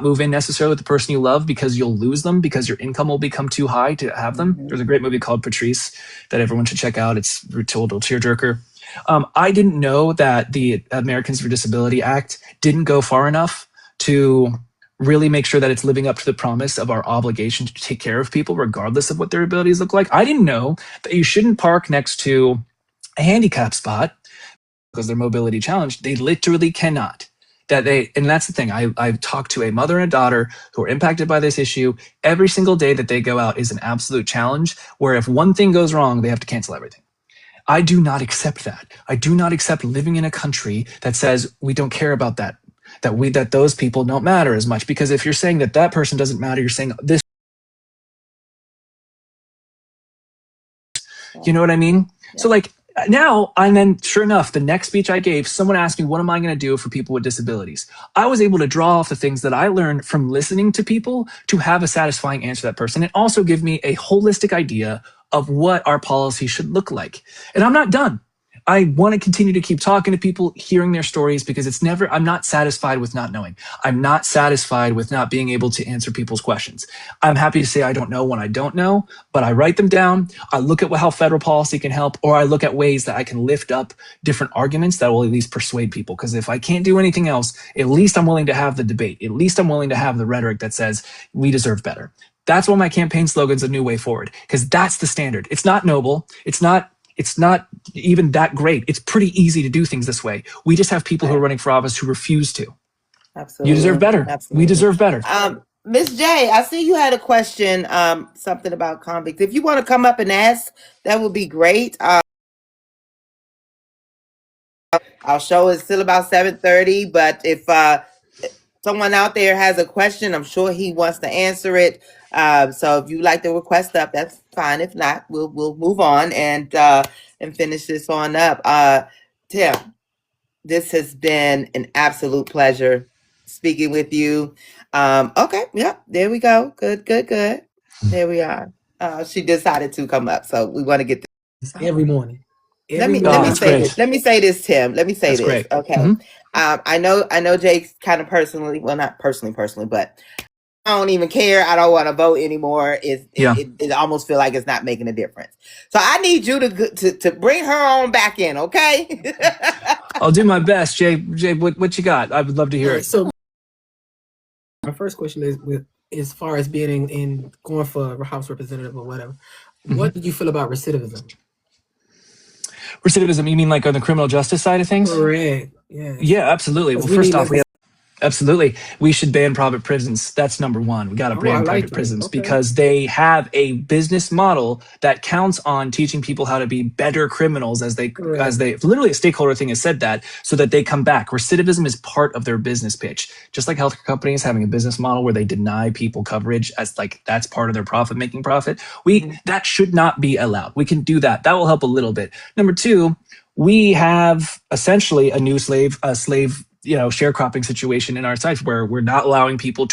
Move in necessarily with the person you love because you'll lose them because your income will become too high to have them. There's a great movie called Patrice that everyone should check out. It's a total tearjerker. I didn't know that the Americans with Disability Act didn't go far enough to really make sure that it's living up to the promise of our obligation to take care of people regardless of what their abilities look like. I didn't know that you shouldn't park next to a handicap spot because they're mobility challenged. They literally cannot. And that's the thing. I've talked to a mother and a daughter who are impacted by this issue. Every single day that they go out is an absolute challenge where if one thing goes wrong, they have to cancel everything. I do not accept that. I do not accept living in a country that says we don't care about that. That those people don't matter as much, because if you're saying that person doesn't matter, you're saying this. You know what I mean? Yeah. So like now, and then sure enough, the next speech I gave, someone asked me, what am I going to do for people with disabilities? I was able to draw off the things that I learned from listening to people to have a satisfying answer to that person, and also give me a holistic idea of what our policy should look like. And I'm not done. I want to continue to keep talking to people, hearing their stories, because I'm not satisfied with not knowing. I'm not satisfied with not being able to answer people's questions. I'm happy to say I don't know when I don't know, but I write them down. I look at how federal policy can help, or I look at ways that I can lift up different arguments that will at least persuade people. Because if I can't do anything else, at least I'm willing to have the debate. At least I'm willing to have the rhetoric that says we deserve better. That's why my campaign slogan's a new way forward, because that's the standard. It's not noble. It's not even that great. It's pretty easy to do things this way. We just have people who are running for office who refuse to. Absolutely. You deserve better. Absolutely. We deserve better. Ms. J, I see you had a question, something about convicts. If you want to come up and ask, that would be great. Our show is still about 7:30, but if someone out there has a question, I'm sure he wants to answer it. So if you like to request up, that's fine. If not, we'll move on and finish this on up. Tim, this has been an absolute pleasure speaking with you. Okay, yeah, there we go. Good. There we are. She decided to come up, so we want to get this every morning. Let me say this. Let me say this, Tim. Let me say this. Great. Okay. Mm-hmm. I know Jake's kind of personally, well, not personally, but I don't even care. I don't want to vote anymore. It almost feel like it's not making a difference. So I need you to bring her on back in, okay? I'll do my best, Jay. What you got? I would love to hear it. So my first question is, as far as being in going for House representative or whatever, what did you feel about recidivism? Recidivism, you mean like on the criminal justice side of things? Correct. Yeah. Yeah, absolutely. Well, first off, we should ban private prisons. That's number one. We got to ban private prisons because they have a business model that counts on teaching people how to be better criminals as they literally a stakeholder thing has said that, so that they come back. Recidivism is part of their business pitch. Just like healthcare companies having a business model where they deny people coverage as like that's part of their profit. That should not be allowed. We can do that. That will help a little bit. Number two, we have essentially a new slave sharecropping situation in our sites where we're not allowing people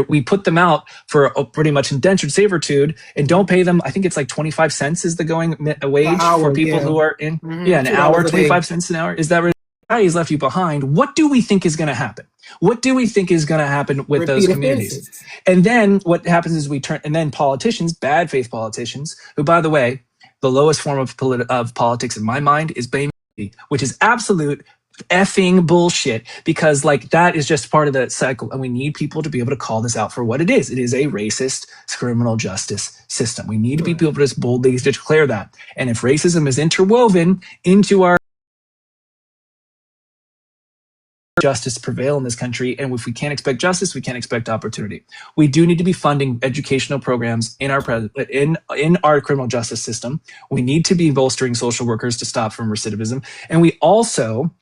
we put them out for a pretty much indentured servitude and don't pay them. I think it's like 25 cents is the going wage for people who are in an hour, 25 cents an hour. Is that right? He's left you behind. What do we think is going to happen? What do we think is going to happen with those Repeat communities? offenses. And then what happens is and then politicians, bad faith politicians, who, by the way, the lowest form of politics in my mind is blame, which is absolute effing bullshit, because like that is just part of the cycle, and we need people to be able to call this out for what it is. It is a racist criminal justice system. We need to be able to just boldly declare that. And if racism is interwoven into our justice prevail in this country, and if we can't expect justice, we can't expect opportunity. We do need to be funding educational programs in our criminal justice system. We need to be bolstering social workers to stop from recidivism, and we also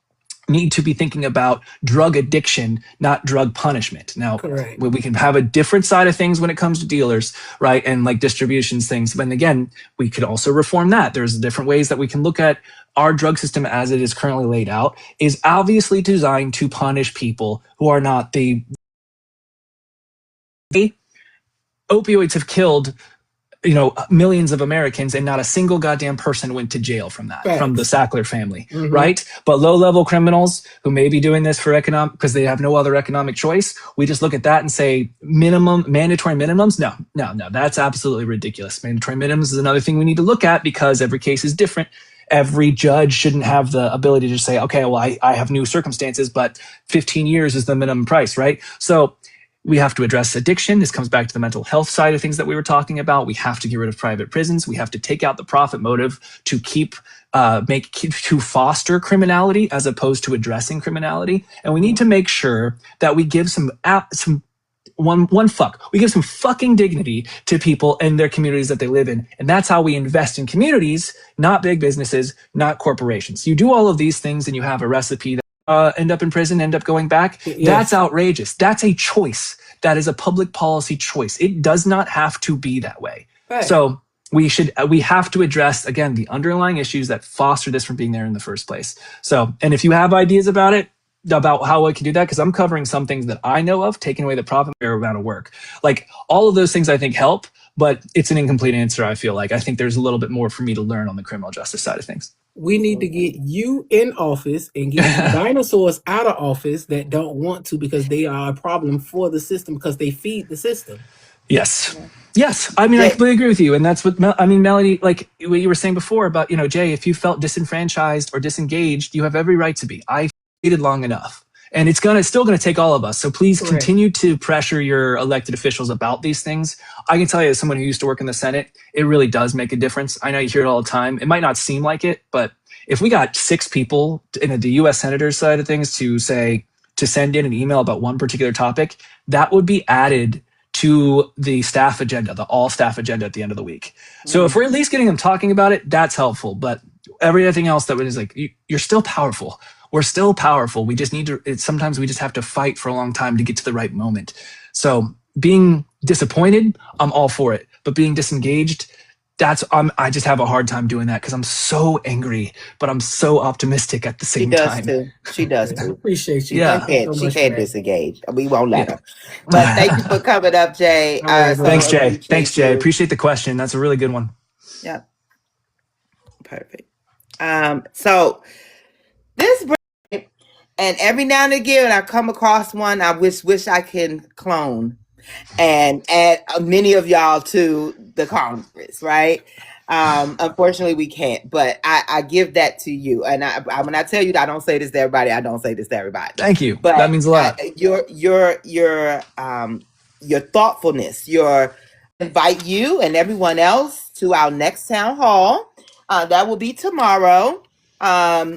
need to be thinking about drug addiction, not drug punishment. Now, we can have a different side of things when it comes to dealers, right? And like distributions things. But again, we could also reform that. There's different ways that we can look at our drug system as it is currently laid out is obviously designed to punish people who are not opioids have killed millions of Americans, and not a single goddamn person went to jail from that, from the Sackler family, right? But low-level criminals who may be doing this for economic, because they have no other economic choice, we just look at that and say mandatory minimums? No, that's absolutely ridiculous. Mandatory minimums is another thing we need to look at, because every case is different. Every judge shouldn't have the ability to say, okay, well, I have new circumstances, but 15 years is the minimum price, right? So we have to address addiction. This comes back to the mental health side of things that we were talking about. We have to get rid of private prisons. We have to take out the profit motive to to foster criminality as opposed to addressing criminality. And we need to make sure that we give we give some fucking dignity to people and their communities that they live in. And that's how we invest in communities, not big businesses, not corporations. You do all of these things and you have a recipe that end up in prison, end up going back. Yes. That's outrageous. That's a choice. That is a public policy choice. It does not have to be that way. Right. So we have to address, again, the underlying issues that foster this from being there in the first place. So, and if you have ideas about it, about how I can do that, because I'm covering some things that I know of, taking away the profit amount of work. Like all of those things I think help, but it's an incomplete answer, I feel like. I think there's a little bit more for me to learn on the criminal justice side of things. We need to get you in office and get the dinosaurs out of office that don't want to, because they are a problem for the system, because they feed the system. Yes. Yes. I mean, I completely agree with you. And that's what, Melanie, like what you were saying before about, Jay, if you felt disenfranchised or disengaged, you have every right to be. I waited long enough. And it's still going to take all of us. So please continue to pressure your elected officials about these things. I can tell you, as someone who used to work in the Senate, it really does make a difference. I know you hear it all the time. It might not seem like it, but if we got 6 people in the U.S. Senator's side of things to send in an email about one particular topic, that would be added to the staff agenda, the all staff agenda at the end of the week. So if we're at least getting them talking about it, that's helpful. But everything else that is like, you're still powerful. We're still powerful. We just need to, sometimes we just have to fight for a long time to get to the right moment. So being disappointed, I'm all for it. But being disengaged, I just have a hard time doing that, because I'm so angry, but I'm so optimistic at the same time. She does too. I appreciate you. Yeah. She can't disengage. We won't let her. But thank you for coming up, Jay. Thanks, Jay. Thanks, Jay. Appreciate the question. That's a really good one. Yeah. Perfect. So this break, and every now and again I come across one I wish I can clone and add many of y'all to the Congress, right? Unfortunately we can't, but I give that to you. And when I tell you that I don't say this to everybody, I don't say this to everybody. Thank you. But that means a lot. Your thoughtfulness, invite you and everyone else to our next town hall. That will be tomorrow,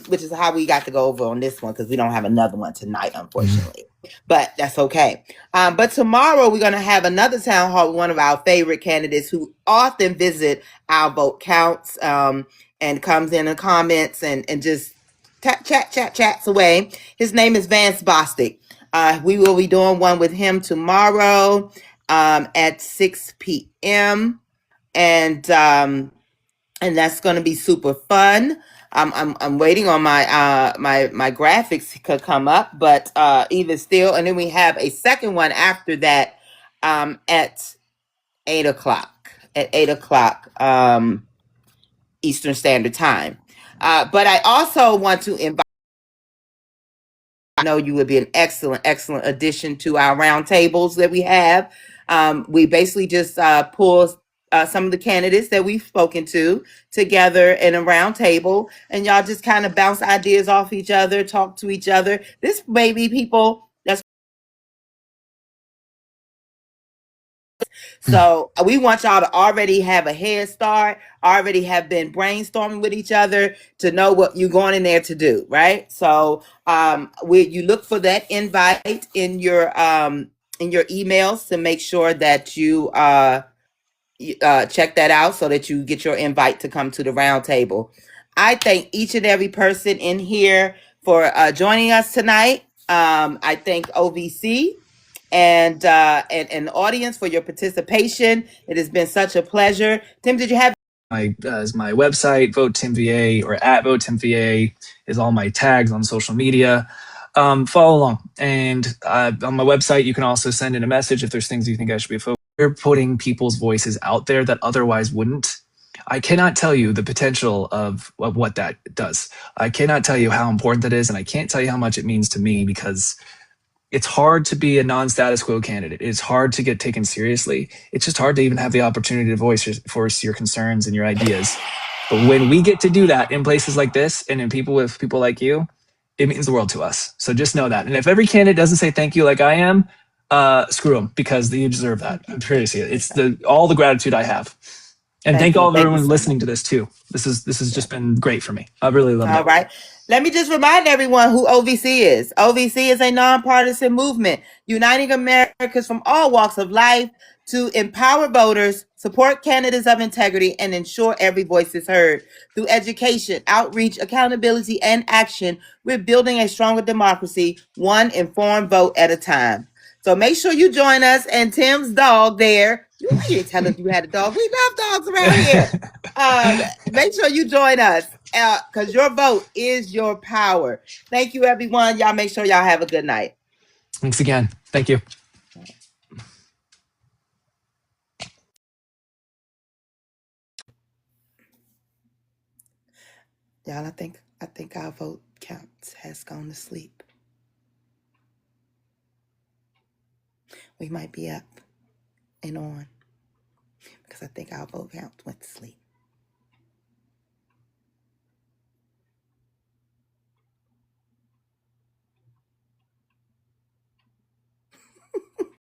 which is how we got to go over on this one, because we don't have another one tonight, unfortunately. But that's okay. But tomorrow we're going to have another town hall with one of our favorite candidates who often visit our vote counts and comes in and comments and just chats away. His name is Vance Bostic. We will be doing one with him tomorrow at 6 p.m. And that's going to be super fun. I'm waiting on my graphics to come up, but even still, and then we have a second one after that at 8 o'clock. At 8 o'clock Eastern Standard Time. But I also want to invite I know you would be an excellent, excellent addition to our roundtables that we have. We basically just pull some of the candidates that we've spoken to together in a round table, and y'all just kind of bounce ideas off each other, talk to each other. This may be people that's so we want y'all to already have a head start, already have been brainstorming with each other to know what you're going in there to do, right? So you look for that invite in your emails to make sure that you check that out so that you get your invite to come to the round table. I thank each and every person in here for joining us tonight. I thank OVC and the audience for your participation. It has been such a pleasure. Tim, did you have my website, Vote Tim VA, or at Vote Tim VA is all my tags on social media. Follow along, and on my website you can also send in a message if there's things you think I should be focused. We're putting people's voices out there that otherwise wouldn't. I cannot tell you the potential of what that does. I cannot tell you how important that is, and I can't tell you how much it means to me, because it's hard to be a non-status quo candidate. It's hard to get taken seriously. It's just hard to even have the opportunity to voice your concerns and your ideas. But when we get to do that in places like this and in people with people like you, it means the world to us. So just know that. And if every candidate doesn't say thank you like I am, screw them, because you deserve that. I'm seriously, it's all the gratitude I have. And thank all of everyone so listening to this too. This has just been great for me. I really love it. All right. Let me just remind everyone who OVC is. OVC is a nonpartisan movement uniting Americans from all walks of life to empower voters, support candidates of integrity, and ensure every voice is heard. Through education, outreach, accountability, and action, we're building a stronger democracy, one informed vote at a time. So make sure you join us. And Tim's dog there, you didn't tell us you had a dog. We love dogs around here. Make sure you join us, because your vote is your power. Thank you, everyone. Y'all make sure y'all have a good night. Thanks again. Thank you. Y'all, I think our vote count has gone to sleep. We might be up and on, because I think our vote count went to sleep.